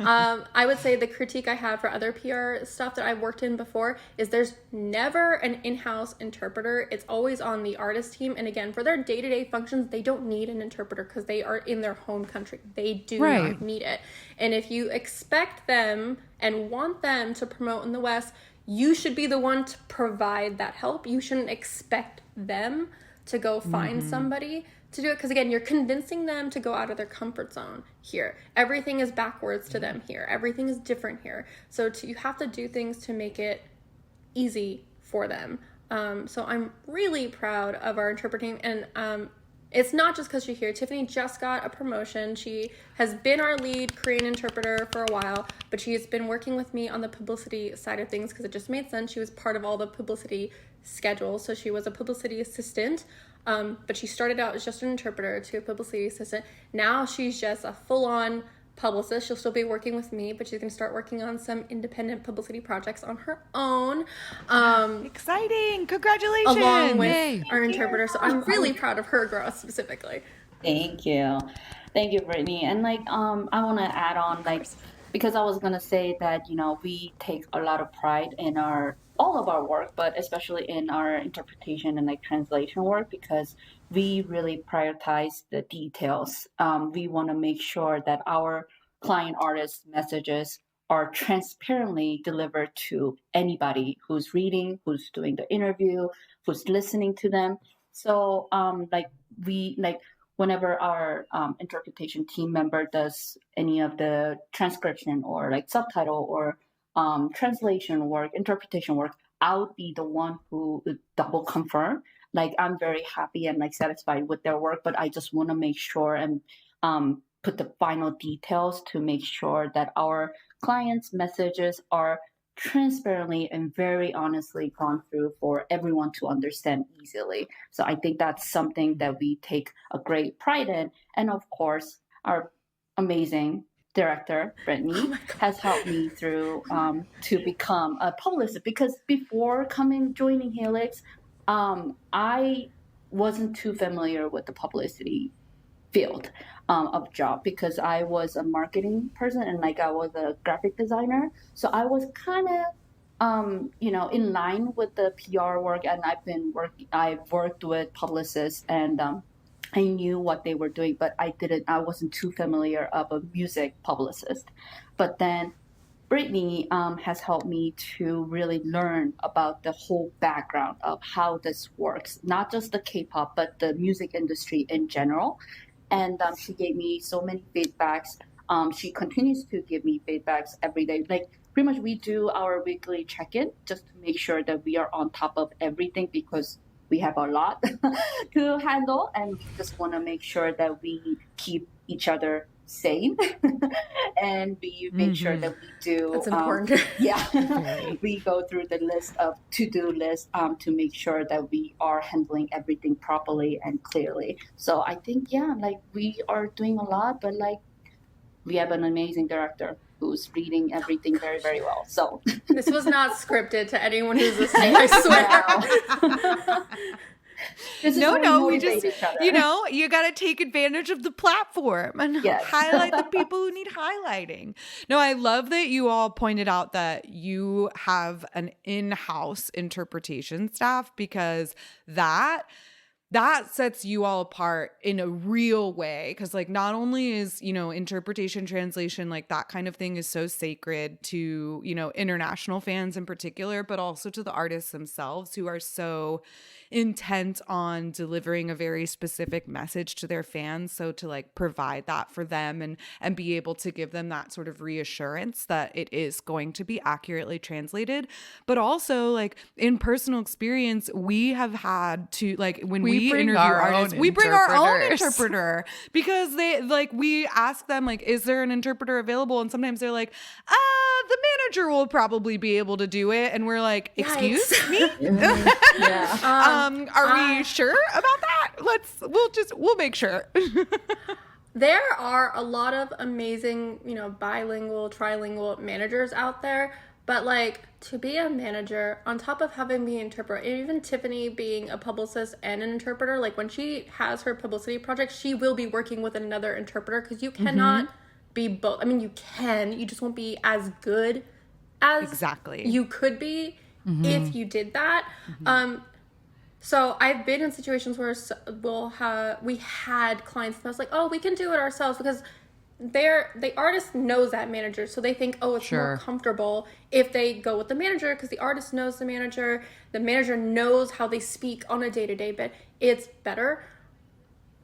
I would say the critique I have for other PR stuff that I've worked in before is there's never an in-house interpreter. It's always on the artist team. And again, for their day-to-day functions, they don't need an interpreter because they are in their home country. They do not need it. And if you expect them and want them to promote in the West, you should be the one to provide that help. You shouldn't expect them to go find somebody to do it, because again, you're convincing them to go out of their comfort zone here. Everything is backwards to them here. Everything is different here. So you have to do things to make it easy for them. So I'm really proud of our interpreting, and it's not just because she's here. Tiffany just got a promotion. She has been our lead Korean interpreter for a while, but she has been working with me on the publicity side of things because it just made sense. She was part of all the publicity schedules, so she was a publicity assistant. But she started out as just an interpreter to a publicity assistant. Now she's just a full-on publicist. She'll still be working with me, but she's going to start working on some independent publicity projects on her own. Exciting. Congratulations. Along with our interpreter. So I'm really proud of her growth specifically. Thank you. Thank you, Brittany. And like, I want to add on, like, because I was going to say that, you know, we take a lot of pride in all of our work, but especially in our interpretation and like translation work, because we really prioritize the details. We want to make sure that our client artist messages are transparently delivered to anybody who's reading, who's doing the interview, who's listening to them. So whenever our interpretation team member does any of the transcription or like subtitle or translation work, interpretation work, I would be the one who would double confirm. Like I'm very happy and like satisfied with their work, but I just want to make sure and put the final details to make sure that our clients' messages are transparently and very honestly gone through for everyone to understand easily. So I think that's something that we take a great pride in. And of course, our amazing director, Brittany, has helped me through to become a publicist, because before joining Helix, I wasn't too familiar with the publicity field of job, because I was a marketing person and like I was a graphic designer. So I was kind of, in line with the PR work, and I've worked with publicists, and I knew what they were doing, but I wasn't too familiar of a music publicist. But then Brittany has helped me to really learn about the whole background of how this works, not just the K-pop, but the music industry in general. And she gave me so many feedbacks. She continues to give me feedbacks every day. Like pretty much we do our weekly check-in just to make sure that we are on top of everything, because we have a lot to handle, and we just want to make sure that we keep each other sane and we make sure that we do. That's important. We go through the list of to-do list to make sure that we are handling everything properly and clearly. So I think, like we are doing a lot, but like we have an amazing director who's reading everything very, very well. So this was not scripted to anyone who's listening, I swear. No, we just, you got to take advantage of the platform and highlight the people who need highlighting. No, I love that you all pointed out that you have an in-house interpretation staff, because that sets you all apart in a real way. Because like not only is, interpretation, translation, like that kind of thing is so sacred to, international fans in particular, but also to the artists themselves who are so intent on delivering a very specific message to their fans. So to like provide that for them and be able to give them that sort of reassurance that it is going to be accurately translated. But also like in personal experience, we have had to like when we interview artists, we bring our own interpreter, because they like we ask them like, is there an interpreter available? And sometimes they're like, the manager will probably be able to do it, and we're like, excuse me. Are we sure about that? We'll make sure. There are a lot of amazing, bilingual, trilingual managers out there. But like to be a manager on top of having me interpret, even Tiffany being a publicist and an interpreter, like when she has her publicity project, she will be working with another interpreter, because you cannot be both. I mean, you can, you just won't be as good as you could be if you did that. So I've been in situations where we had clients that was like, oh, we can do it ourselves, because the artist knows that manager, so they think, oh, it's more comfortable if they go with the manager, because the artist knows the manager knows how they speak on a day-to-day, but it's better.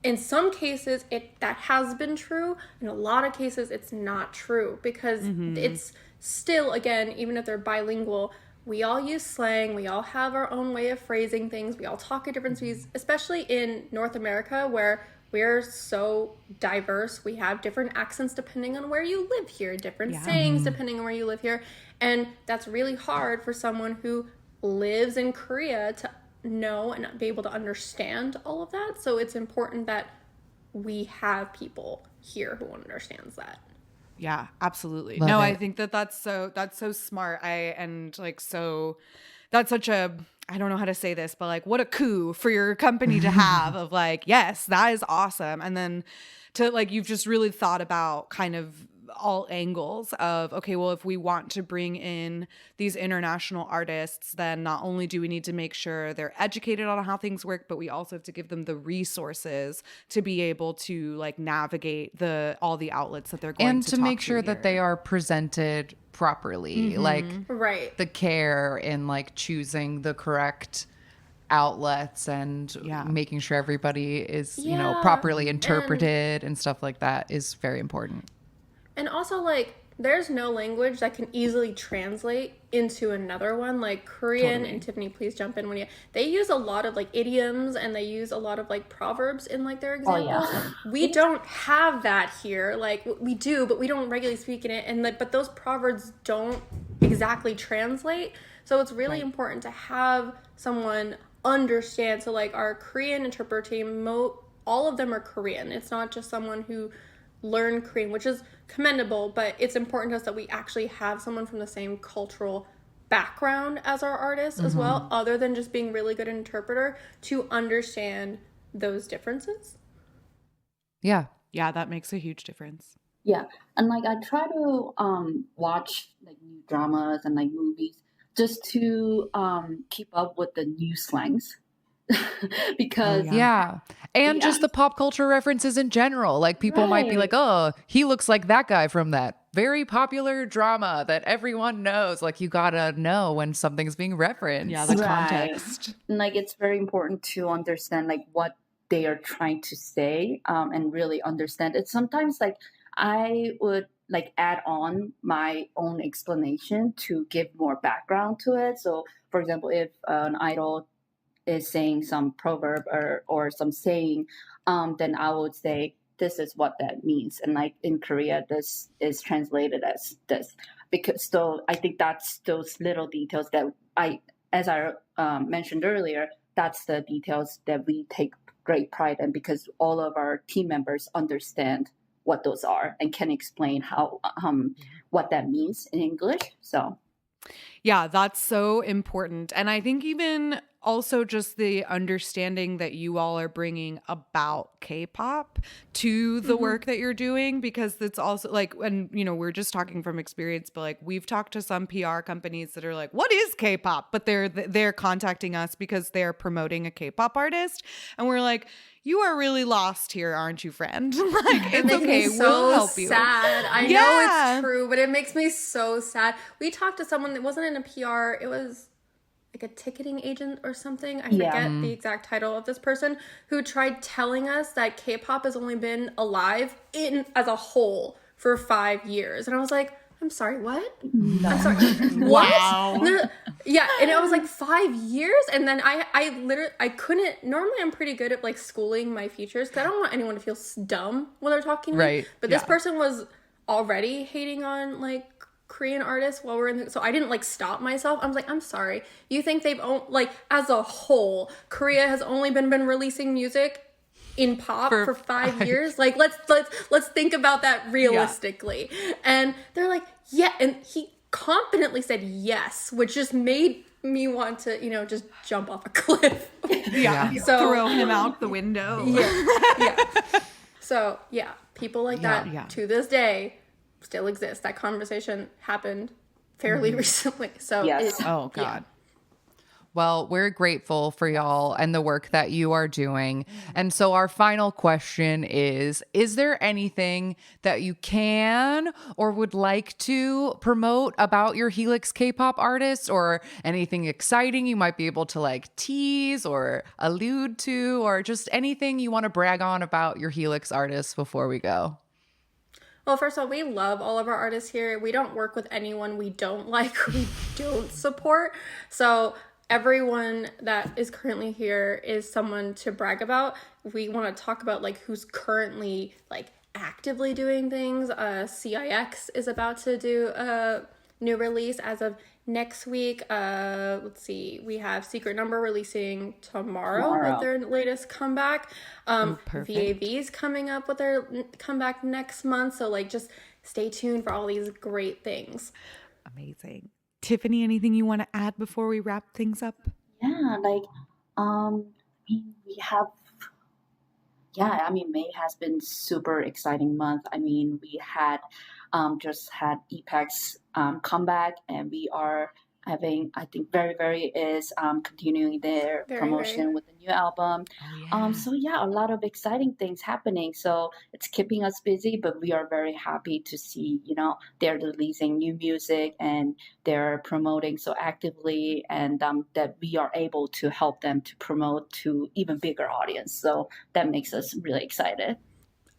In some cases, that has been true. In a lot of cases, it's not true, because it's still, again, even if they're bilingual, we all use slang. We all have our own way of phrasing things. We all talk at different speeds, especially in North America, where we're so diverse. We have different accents depending on where you live here, different sayings depending on where you live here. And that's really hard for someone who lives in Korea to know and be able to understand all of that. So it's important that we have people here who understands that. Yeah, absolutely. Love it. I think that's so smart. That's such a, I don't know how to say this, but like what a coup for your company to have of like, yes, that is awesome. And then to like, you've just really thought about kind of all angles of, okay, well, if we want to bring in these international artists, then not only do we need to make sure they're educated on how things work, but we also have to give them the resources to be able to like navigate all the outlets that they're going and to to make talk sure to that they are presented properly, like Right. the care in like choosing the correct outlets and making sure everybody is, properly interpreted and stuff like that is very important. And also, like, there's no language that can easily translate into another one. Like Korean, and Tiffany, please jump in when they use a lot of like idioms, and they use a lot of like proverbs in like their examples. We don't have that here. Like we do, but we don't regularly speak in it. And but those proverbs don't exactly translate. So it's really important to have someone understand. So like our Korean interpreter team, all of them are Korean. It's not just someone who learned Korean, which is commendable, but it's important to us that we actually have someone from the same cultural background as our artist as well, other than just being really good interpreter, to understand those differences. Yeah, that makes a huge difference. Yeah, and like I try to watch like new dramas and like movies just to keep up with the new slangs. Because and just the pop culture references in general. Like people might be like, oh, he looks like that guy from that very popular drama that everyone knows. Like you gotta know when something's being referenced. Yeah, the context. And like it's very important to understand like what they are trying to say and really understand it. Sometimes like I would like add on my own explanation to give more background to it. So for example, if an idol is saying some proverb or some saying, then I would say, this is what that means. And like in Korea, this is translated as this. Because so I think that's those little details that as I mentioned earlier, that's the details that we take great pride in, because all of our team members understand what those are and can explain how what that means in English. So yeah, that's so important. And I think even also just the understanding that you all are bringing about K-pop to the work that you're doing, because it's also like, and we're just talking from experience, but like we've talked to some PR companies that are like, what is K-pop? But they're contacting us because they're promoting a K-pop artist. And we're like, you are really lost here, aren't you, friend? Like, it's okay. We'll help you. Sad. I know it's true, but it makes me so sad. We talked to someone that wasn't in a PR. It was like a ticketing agent or something. I forget the exact title of this person, who tried telling us that K-pop has only been alive as a whole for 5 years. And I was like, I'm sorry, what? No. I'm sorry, what? Wow. Yeah, and it was like 5 years, and then I literally, I couldn't, normally I'm pretty good at like schooling my features, because I don't want anyone to feel dumb when they're talking to me. But this person was already hating on like Korean artists while we're in the, so I didn't like stop myself. I was like, I'm sorry. You think they've like as a whole, Korea has only been releasing music in pop for 5 years? Like let's think about that realistically. Yeah. And they're like, yeah, and he confidently said yes, which just made me want to, just jump off a cliff. So throw him out the window. Yeah. So yeah, people like that to this day still exist. That conversation happened fairly recently. So oh God. Well, we're grateful for y'all and the work that you are doing. And so our final question is there anything that you can or would like to promote about your Helix K-pop artists, or anything exciting you might be able to like tease or allude to, or just anything you want to brag on about your Helix artists before we go? Well, first of all, we love all of our artists here. We don't work with anyone we don't like, we don't support. So everyone that is currently here is someone to brag about. We want to talk about like who's currently like actively doing things. CIX is about to do a new release as of next week. Let's see, we have Secret Number releasing tomorrow with their latest comeback. VAV's coming up with their comeback next month. So like just stay tuned for all these great things. Amazing. Tiffany, anything you want to add before we wrap things up? Yeah, like we have May has been super exciting month. I mean, we had just had EPEX comeback, and we are having, I think, very is continuing their Very, promotion very. with the new album. So yeah, a lot of exciting things happening. So it's keeping us busy, but we are very happy to see, they're releasing new music and they're promoting so actively, and that we are able to help them to promote to even bigger audience. So that makes us really excited.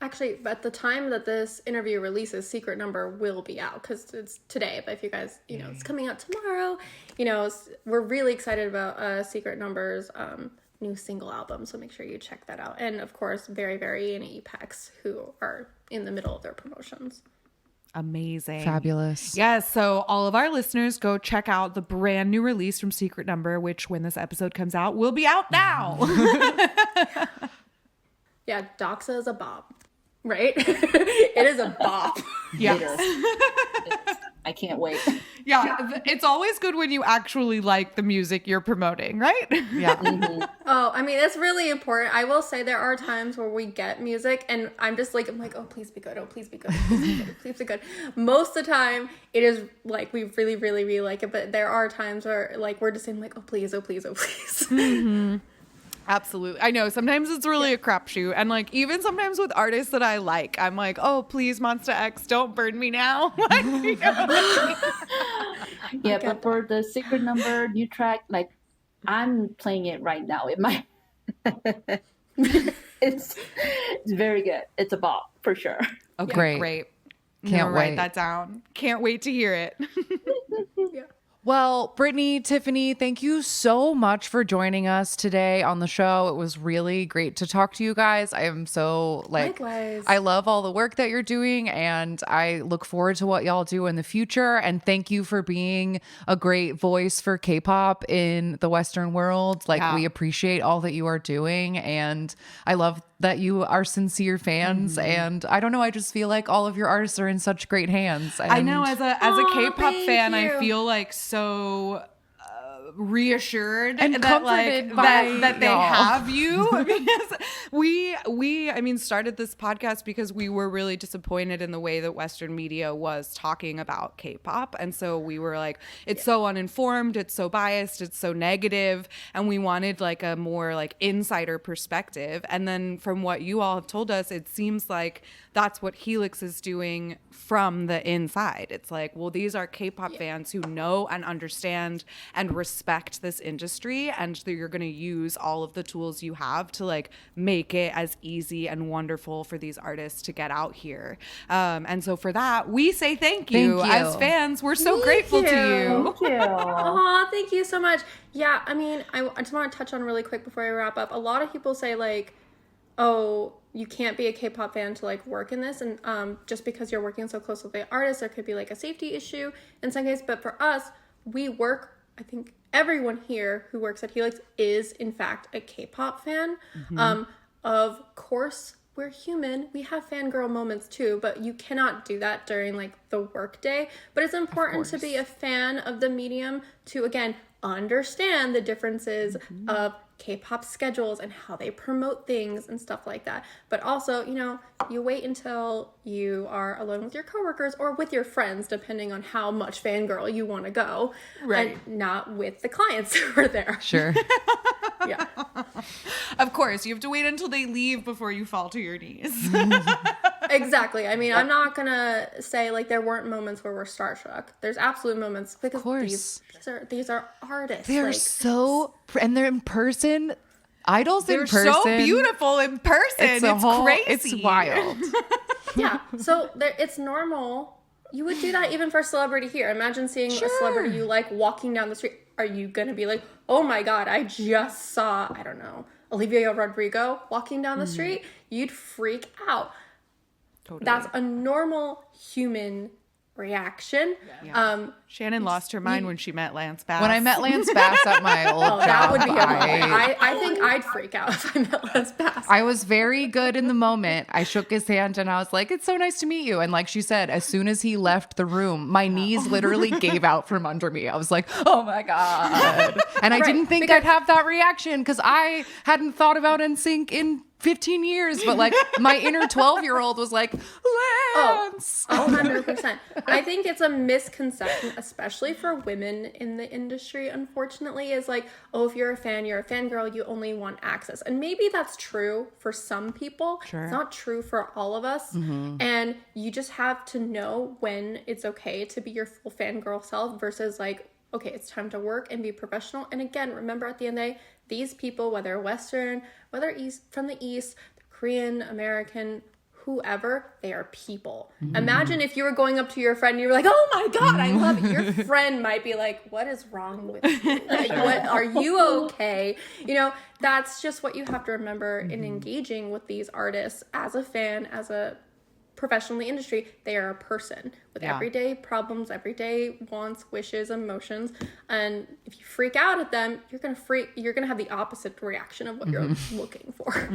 Actually, at the time that this interview releases, Secret Number will be out because it's today. But if you guys, it's coming out tomorrow. We're really excited about Secret Number's new single album. So make sure you check that out. And of course, Very Very and EPEX, who are in the middle of their promotions. Amazing. Fabulous. Yes. So all of our listeners, go check out the brand new release from Secret Number, which when this episode comes out, will be out now. Yeah, Doxa is a bop, right? It is a bop. Yeah. It is. I can't wait. Yeah. It's always good when you actually like the music you're promoting, right? Yeah. Mm-hmm. Oh, I mean, it's really important. I will say there are times where we get music and I'm like, oh, please be good. Oh, please be good. Please be good. Please be good. Most of the time it is like, we really, really, really like it. But there are times where like, we're just saying like, oh, please, oh, please, oh, please. Mm-hmm. Absolutely. I know sometimes it's really a crapshoot. And like, even sometimes with artists that I like, I'm like, oh, please, Monsta X, don't burn me now. Yeah, but for the Secret Number new track, like I'm playing it right now in my it's very good. It's a bop for sure. Okay, Great. great. Can't write wait. that down. Can't wait to hear it. Yeah. Well, Brittany, Tiffany, thank you so much for joining us today on the show. It was really great to talk to you guys. I am so Likewise. I love all the work that you're doing and I look forward to what y'all do in the future. And thank you for being a great voice for K-pop in the Western world. We appreciate all that you are doing. And I love that you are sincere fans. And I don't know, I just feel like all of your artists are in such great hands. And I know as a K-pop thank fan, you. I feel like so reassured And that comforted by that they y'all. have you, because we started this podcast because we were really disappointed in the way that Western media was talking about K-pop, and so we were like, it's so uninformed, it's so biased, it's so negative, and we wanted like a more like insider perspective. And then from what you all have told us, it seems like that's what Helix is doing from the inside. It's like, well, these are K-pop fans who know and understand and respect this industry, and you're going to use all of the tools you have to like make it as easy and wonderful for these artists to get out here. And so for that, we say thank you. Thank you. As fans. We're so grateful to you. Thank you. Aw, thank you so much. Yeah, I mean, I just want to touch on really quick before I wrap up. A lot of people say like, oh, you can't be a K-pop fan to like work in this, and just because you're working so close with the artist, there could be like a safety issue in some cases. But for us, we work, I think everyone here who works at Helix is in fact a K-pop fan. Of course, we're human. We have fangirl moments too, but you cannot do that during like the work day. But it's important to be a fan of the medium to, again, understand the differences of K-pop schedules and how they promote things and stuff like that. But also, you wait until you are alone with your coworkers or with your friends, depending on how much fangirl you want to go. Right. And not with the clients who are there. Sure. Yeah. Of course, you have to wait until they leave before you fall to your knees. Exactly. I mean, I'm not going to say like there weren't moments where we're starstruck. There's absolute moments because Of course. these are artists. They're and they're in person. Idols They're in person. so beautiful in person. It's crazy. It's wild. Yeah. So it's normal. You would do that even for a celebrity here. Imagine seeing a celebrity you like walking down the street. Are you going to be like, oh my God, I just saw, I don't know, Olivia Rodrigo walking down the street? You'd freak out. Totally. That's a normal human reaction. Yeah. Shannon lost her mind when she met Lance Bass. When I met Lance Bass at my old job, That would be a moment. I think I'd freak out if I met Lance Bass. I was very good in the moment. I shook his hand and I was like, it's so nice to meet you. And like she said, as soon as he left the room, my knees literally gave out from under me. I was like, oh my God. And I didn't think I'd have that reaction because I hadn't thought about NSYNC in 15 years, but like my inner 12-year-old was like, Lance. 100%. I think it's a misconception, especially for women in the industry, unfortunately, is like, oh, if you're a fan, you're a fangirl, you only want access. And maybe that's true for some people. Sure. It's not true for all of us. And you just have to know when it's okay to be your full fangirl self versus like, okay, it's time to work and be professional. And again, remember at the end of the day, these people, whether Western, whether East from the East, Korean, American, whoever, they are people. Imagine if you were going up to your friend and you were like, oh my God, I love it. Your friend might be like, what is wrong with you? Like, what, are you okay? You know, that's just what you have to remember in engaging with these artists as a fan, as a professional in the industry. They are a person with everyday problems, everyday wants, wishes, emotions, and if you freak out at them, you're gonna have the opposite reaction of what you're looking for.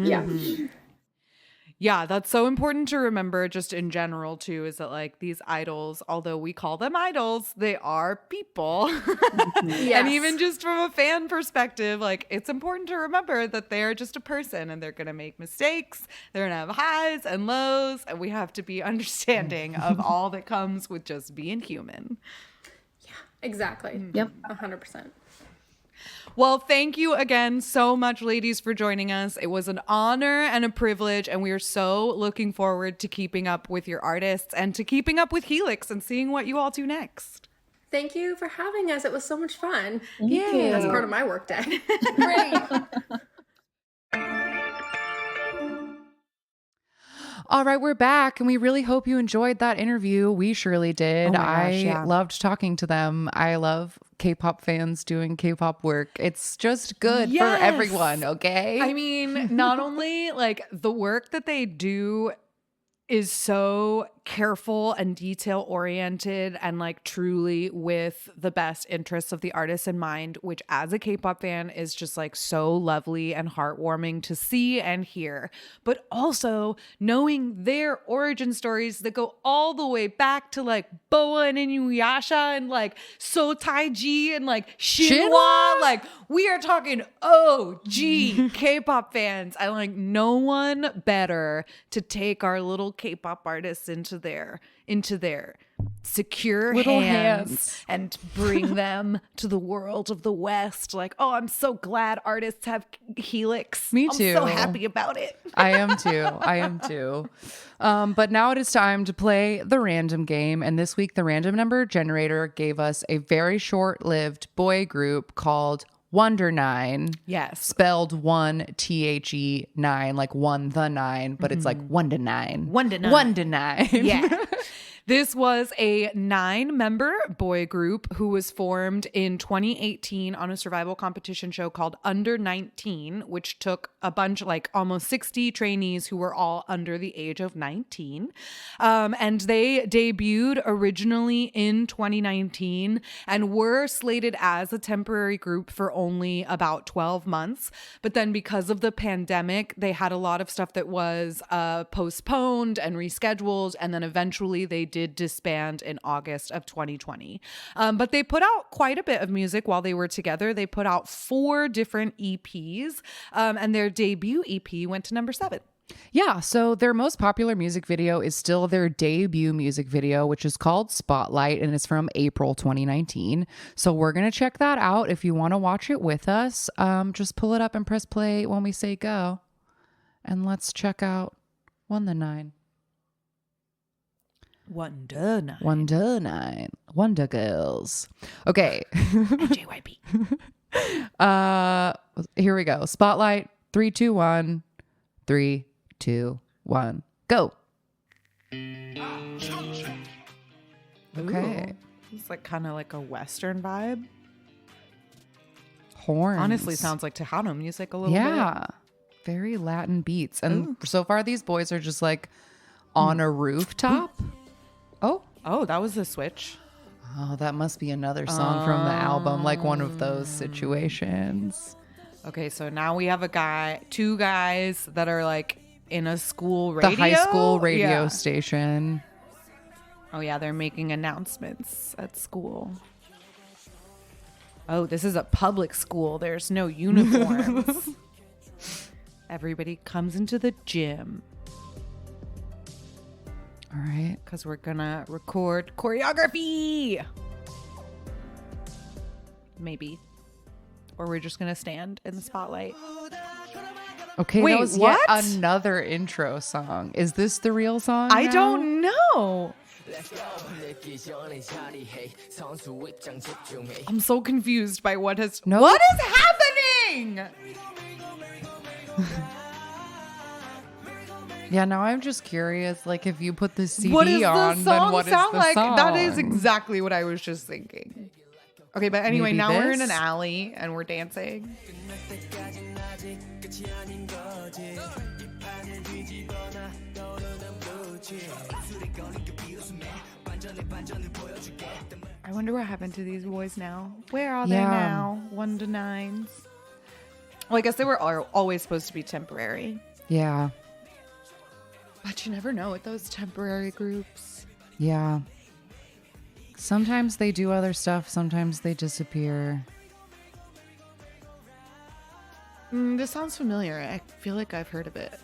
Yeah, that's so important to remember just in general too, is that like these idols, although we call them idols, they are people. And even just from a fan perspective, like it's important to remember that they're just a person and they're going to make mistakes. They're going to have highs and lows, and we have to be understanding of all that comes with just being human. Exactly. Yep. 100%. Well, thank you again so much, ladies, for joining us. It was an honor and a privilege, and we are so looking forward to keeping up with your artists and to keeping up with Helix and seeing what you all do next. Thank you for having us. It was so much fun. you. That's part of my work day. Great. All right, we're back, and we really hope you enjoyed that interview. We surely did. I loved talking to them. I love K-pop fans doing K-pop work. It's just good for everyone, okay? I mean, not only like the work that they do is so careful and detail oriented and like truly with the best interests of the artists in mind, which as a K-pop fan is just like so lovely and heartwarming to see and hear, but also knowing their origin stories that go all the way back to like Boa and Inuyasha and like So Taiji and like Shinhwa. Like we are talking OG K-pop fans, and like no one better to take our little K-pop artists into their secure Little hands and bring them to the world of the West. Like, oh, I'm so glad artists have Helix. Me too. I'm so happy about it. I am too. But now it is time to play the random game. And this week, the random number generator gave us a very short-lived boy group called Wonder Nine. Yes. Spelled 1-THE 9, like one the nine, but it's like 1 to 9. 1 to 9. 1 to 9. Yeah. This was a 9-member boy group who was formed in 2018 on a survival competition show called Under 19, which took a bunch, like almost 60 trainees who were all under the age of 19. And they debuted originally in 2019 and were slated as a temporary group for only about 12 months. But then because of the pandemic, they had a lot of stuff that was postponed and rescheduled. And then eventually they did disband in August of 2020. But they put out quite a bit of music while they were together. They put out 4 different EPs, and their debut EP went to number 7. Yeah, so their most popular music video is still their debut music video, which is called Spotlight, and it's from April 2019. So we're going to check that out. If you want to watch it with us, just pull it up and press play when we say go. And let's check out Wonder Nine. Wonder Nine. Wonder Nine. Wonder Girls. Okay. JYP. Here we go. Spotlight. 3, 2, 1. 3, 2, 1. Go. Okay. It's like kind of like a Western vibe. Horns. Honestly, sounds like Tejano music a little bit. Yeah. Very Latin beats. And so far, these boys are just like on a rooftop. Oh, that was the switch. Oh, that must be another song from the album, like one of those situations. Okay, so now we have two guys that are like in a school radio. The high school radio station. Oh yeah, they're making announcements at school. Oh, this is a public school. There's no uniforms. everybody comes into the gym. All right. Because we're going to record choreography. Maybe. Or we're just going to stand in the spotlight. Okay, Wait, that was what? yet another intro song. Is this the real song? I now? don't know. I'm so confused by what is happening. Yeah, now I'm just curious. Like, if you put the CD What does the on, then song what is sound the like? song? That is exactly what I was just thinking. Okay, but anyway, Maybe now we're in this? an alley and we're dancing. I wonder what happened to these boys now. Where are they Yeah. now? 1 to 9s. Well, I guess they were always supposed to be temporary. Yeah, But you never know with those temporary groups. yeah. Sometimes they do other stuff. Sometimes they disappear. This sounds familiar. I feel like I've heard of it.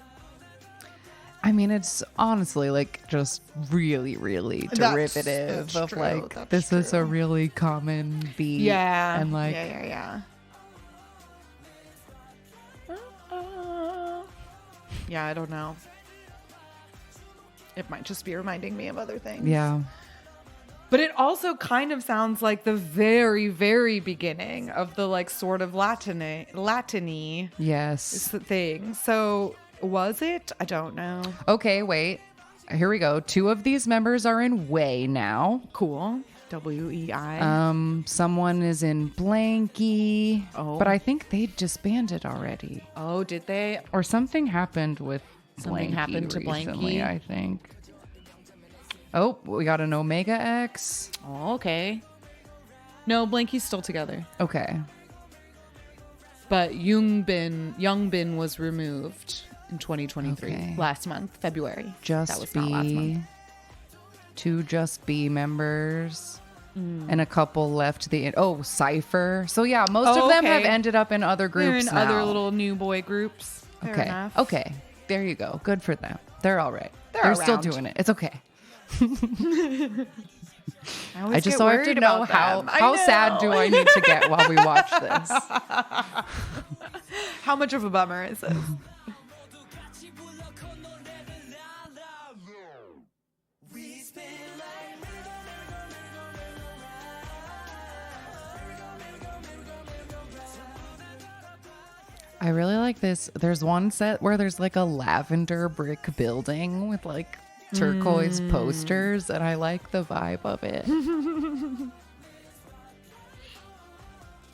I mean, it's honestly like just really, really derivative that's of true, like that's this is a true. really common beat. Yeah. and like Yeah. Yeah, I don't know. It might just be reminding me of other things. yeah. But it also kind of sounds like the very, very beginning of the like sort of Latiny is Yes. the thing. So was it? I don't know. Okay, wait. Here we go. 2 of these members are in Way now. Cool. WEI. Someone is in Blanky. Oh. But I think they disbanded already. Oh, did they? Or something happened with Something Blanky happened to recently, Blanky? I think. Oh, we got an Omega X. Oh, okay. No, Blanky's still together. Okay. But Youngbin was removed in 2023. Okay. Last month, February. Just that was not last month. 2 Just Be members. And a couple left Cypher. So yeah, most Oh, of them okay. have ended up in other They're groups in now. other little new boy groups. Fair Okay. enough. Okay. There you go. Good for them. They're all right. They're still around. doing it. It's okay. always I just get have to worried know about them. how sad do I need to get while we watch this? How much of a bummer is this? I really like this. There's one set where there's like a lavender brick building with like turquoise posters, and I like the vibe of it.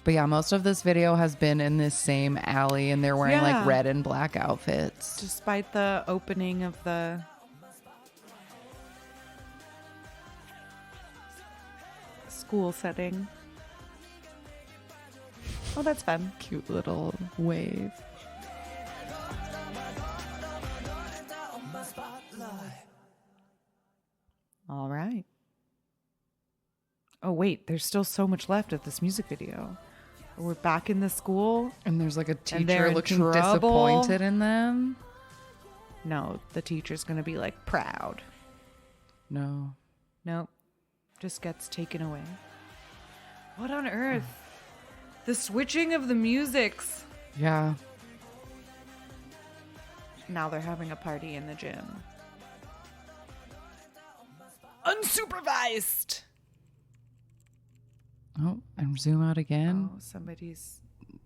But yeah, most of this video has been in this same alley, and they're wearing Yeah. like red and black outfits. Despite the opening of the school setting. Oh, that's fun. Cute little wave. All right. Oh, wait, there's still so much left of this music video. We're back in the school. And there's like a And they're teacher in looking trouble. disappointed in them. No, the teacher's going to be like proud. No. Nope. Just gets taken away. What on earth? The switching of the musics. Yeah. Now they're having a party in the gym. Unsupervised. Oh, and zoom out again. Oh, somebody's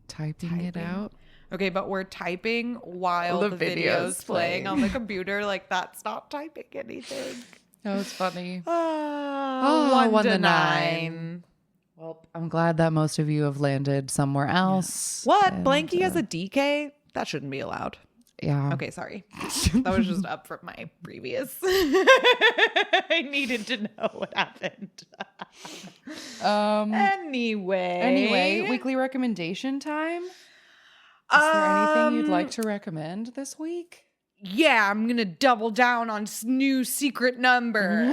Typing it out. Okay, but we're typing while The the video's video's playing playing. on the computer. Like, that's not typing anything. That was funny. Ah, 1 to 1 to 9. Well, I'm glad that most of you have landed somewhere else. What? And, Blanky has a DK? That shouldn't be allowed. Yeah. Okay, sorry. That was just up from my previous. I needed to know what happened. Anyway, weekly recommendation time. Is there anything you'd like to recommend this week? Yeah, I'm gonna double down on new secret number.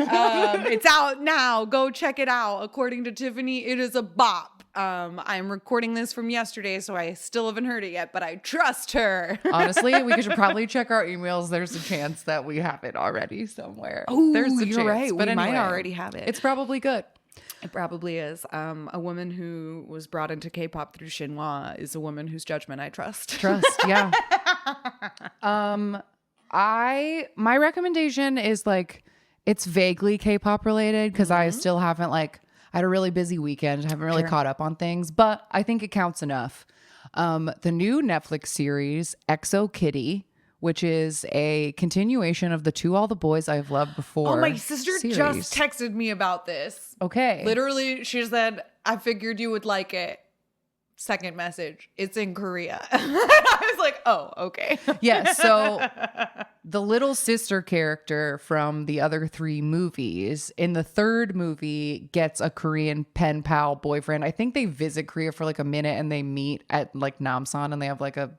It's out now. Go check it out. According to Tiffany, it is a bop. I'm recording this from yesterday, so I still haven't heard it yet, but I trust her. Honestly, we should probably check our emails. There's a chance that we have it already somewhere. Oh, There's a you're chance. right. But We might anyway, already have it. It's probably good. It probably is. A woman who was brought into K-pop through Shinhwa is a woman whose judgment I trust. Yeah. My recommendation is like it's vaguely K-pop related because I still haven't I had a really busy weekend. I haven't really caught up on things, but I think it counts enough. The new Netflix series EXO Kitty, which is a continuation of the To All the Boys I've Loved Before. Oh, my sister just texted me about this. Okay. Literally, she said, I figured you would like it. Second message, it's in Korea. I was like, oh, okay. Yeah, so the little sister character from the other 3 movies in the 3rd movie gets a Korean pen pal boyfriend. I think they visit Korea for like a minute and they meet at like Namsan and they have like a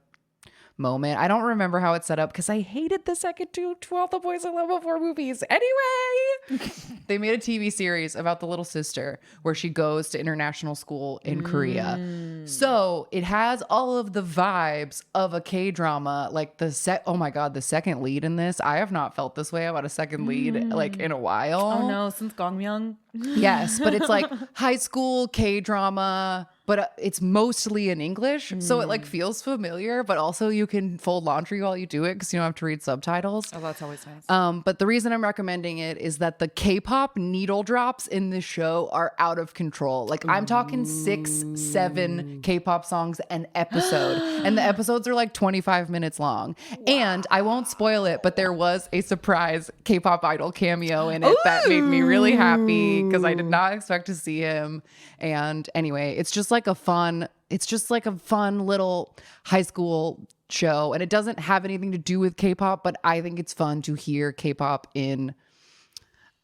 moment. I don't remember how it's set up because I hated the second 2 To All the Boys I Love Before movies. Anyway, they made a TV series about the little sister where she goes to international school in Korea. So it has all of the vibes of a K-drama. Like oh my God, the second lead in this. I have not felt this way about a second lead like in a while. Oh no, since Gongmyoung. Yes, but it's like high school K-drama, but it's mostly in English. So it like feels familiar, but also you can fold laundry while you do it because you don't have to read subtitles. Oh, that's always nice. But the reason I'm recommending it is that the K-pop needle drops in this show are out of control. Like I'm talking 6, 7 K-pop songs an episode, and the episodes are like 25 minutes long. Wow. And I won't spoil it, but there was a surprise K-pop idol cameo in it that made me really happy because I did not expect to see him. And anyway, it's just like a fun little high school show, and it doesn't have anything to do with K-pop, but I think it's fun to hear K-pop in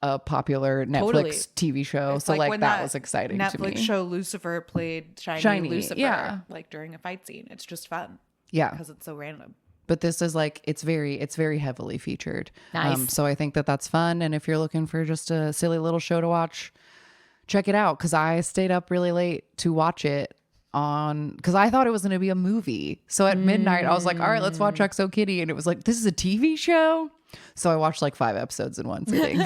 a popular Netflix TV show. It's so like when that was exciting to me. Netflix show Lucifer played Shiny Lucifer, yeah. like during a fight scene. It's just fun. Yeah, because it's so random. But this is like it's very heavily featured. Nice. So I think that's fun, and if you're looking for just a silly little show to watch, check it out because I stayed up really late to watch it because I thought it was going to be a movie. So at midnight, I was like, all right, let's watch EXO Kitty. And it was like, this is a TV show. So I watched like 5 episodes in one sitting.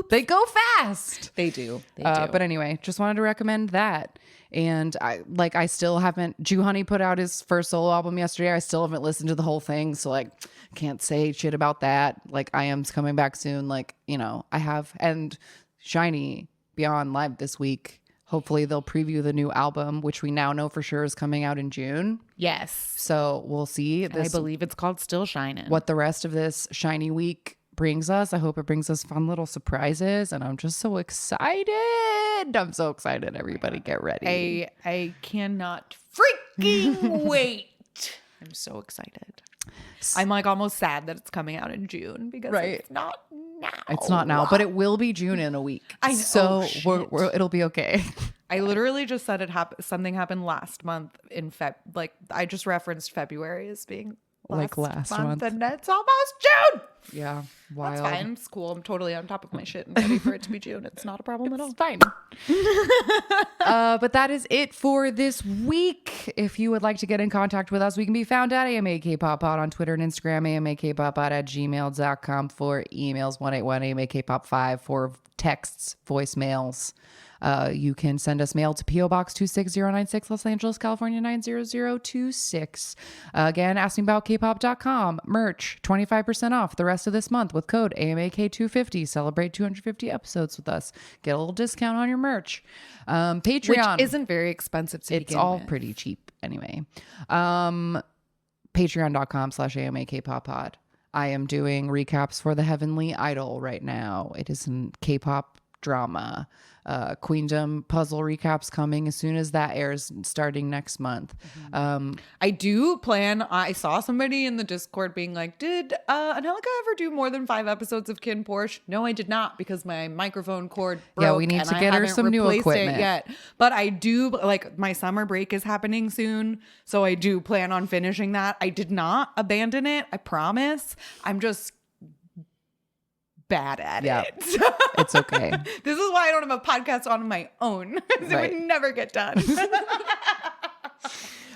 They go fast. They do. But anyway, just wanted to recommend that. And I still haven't, Honey put out his first solo album yesterday. I still haven't listened to the whole thing. So like, can't say shit about that. Like IM's coming back soon. Like, I have, and Shiny Beyond Live this week. Hopefully they'll preview the new album, which we now know for sure is coming out in June. Yes. So we'll see. I believe it's called Still Shining. What the rest of this Shiny week brings us. I hope it brings us fun little surprises. And I'm just so excited. I'm so excited. Everybody get ready. I cannot freaking wait. I'm so excited. I'm like almost sad that it's coming out in June because it's not now. It's not now, but it will be June in a week. I know. So it'll be okay. I literally just said something happened last month in I just referenced February as being last month. And it's almost June. Yeah. Wild. That's fine. It's cool. I'm totally on top of my shit and ready for it to be June. It's not a problem at all. It's fine. But that is it for this week. If you would like to get in contact with us, we can be found at AMAKPopPod on Twitter and Instagram, AMAKPopPod@gmail.com for emails, 181-AMAKPop5 for texts, voicemails. You can send us mail to P.O. Box 26096, Los Angeles, California, 90026. Again, askingaboutKpop.com. Merch, 25% off the rest of this month with code AMAK250. Celebrate 250 episodes with us. Get a little discount on your merch. Patreon. Which isn't very expensive to begin with. It's all pretty cheap anyway. Patreon.com/AMAKPopPod. I am doing recaps for The Heavenly Idol right now. It is a K-pop drama. Queendom puzzle recaps coming as soon as that airs starting next month. I do plan, I saw somebody in the Discord being like, did Angelica ever do more than 5 episodes of Kin Porsche? No, I did not because my microphone cord broke. Yeah, we need to get her some new equipment yet. But I do, like, my summer break is happening soon, so I do plan on finishing that. I did not abandon it, I promise. I'm just bad at Yeah. it. It's okay. This is why I don't have a podcast on my own. It Right. would never get done.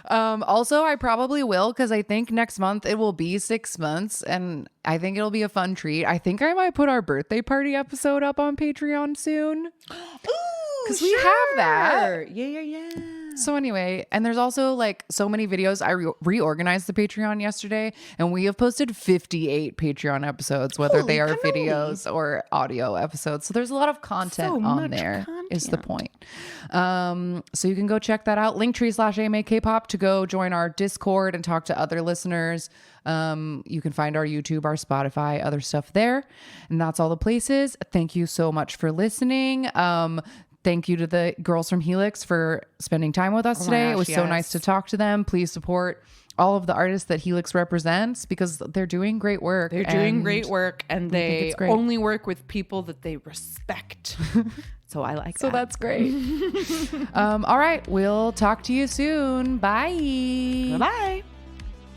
Also, I probably will because I think next month it will be 6 months and I think it'll be a fun treat. I think I might put our birthday party episode up on Patreon soon. Because we have that. Yeah. So anyway, and there's also like so many videos. I reorganized the Patreon yesterday and we have posted 58 Patreon episodes, whether they are videos or audio episodes. So there's a lot of content So on much there is the point. So you can go check that out. Linktree/AMA Kpop to go join our Discord and talk to other listeners. You can find our YouTube, our Spotify, other stuff there. And that's all the places. Thank you so much for listening. Thank you to the girls from Helix for spending time with us today. It was so nice to talk to them. Please support all of the artists that Helix represents because they're doing great work. They're doing great work and they it's great. only work with people that they respect. So I like that. So that's great. All right. We'll talk to you soon. Bye. Bye-bye.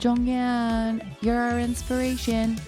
Jonghyun, you're our inspiration.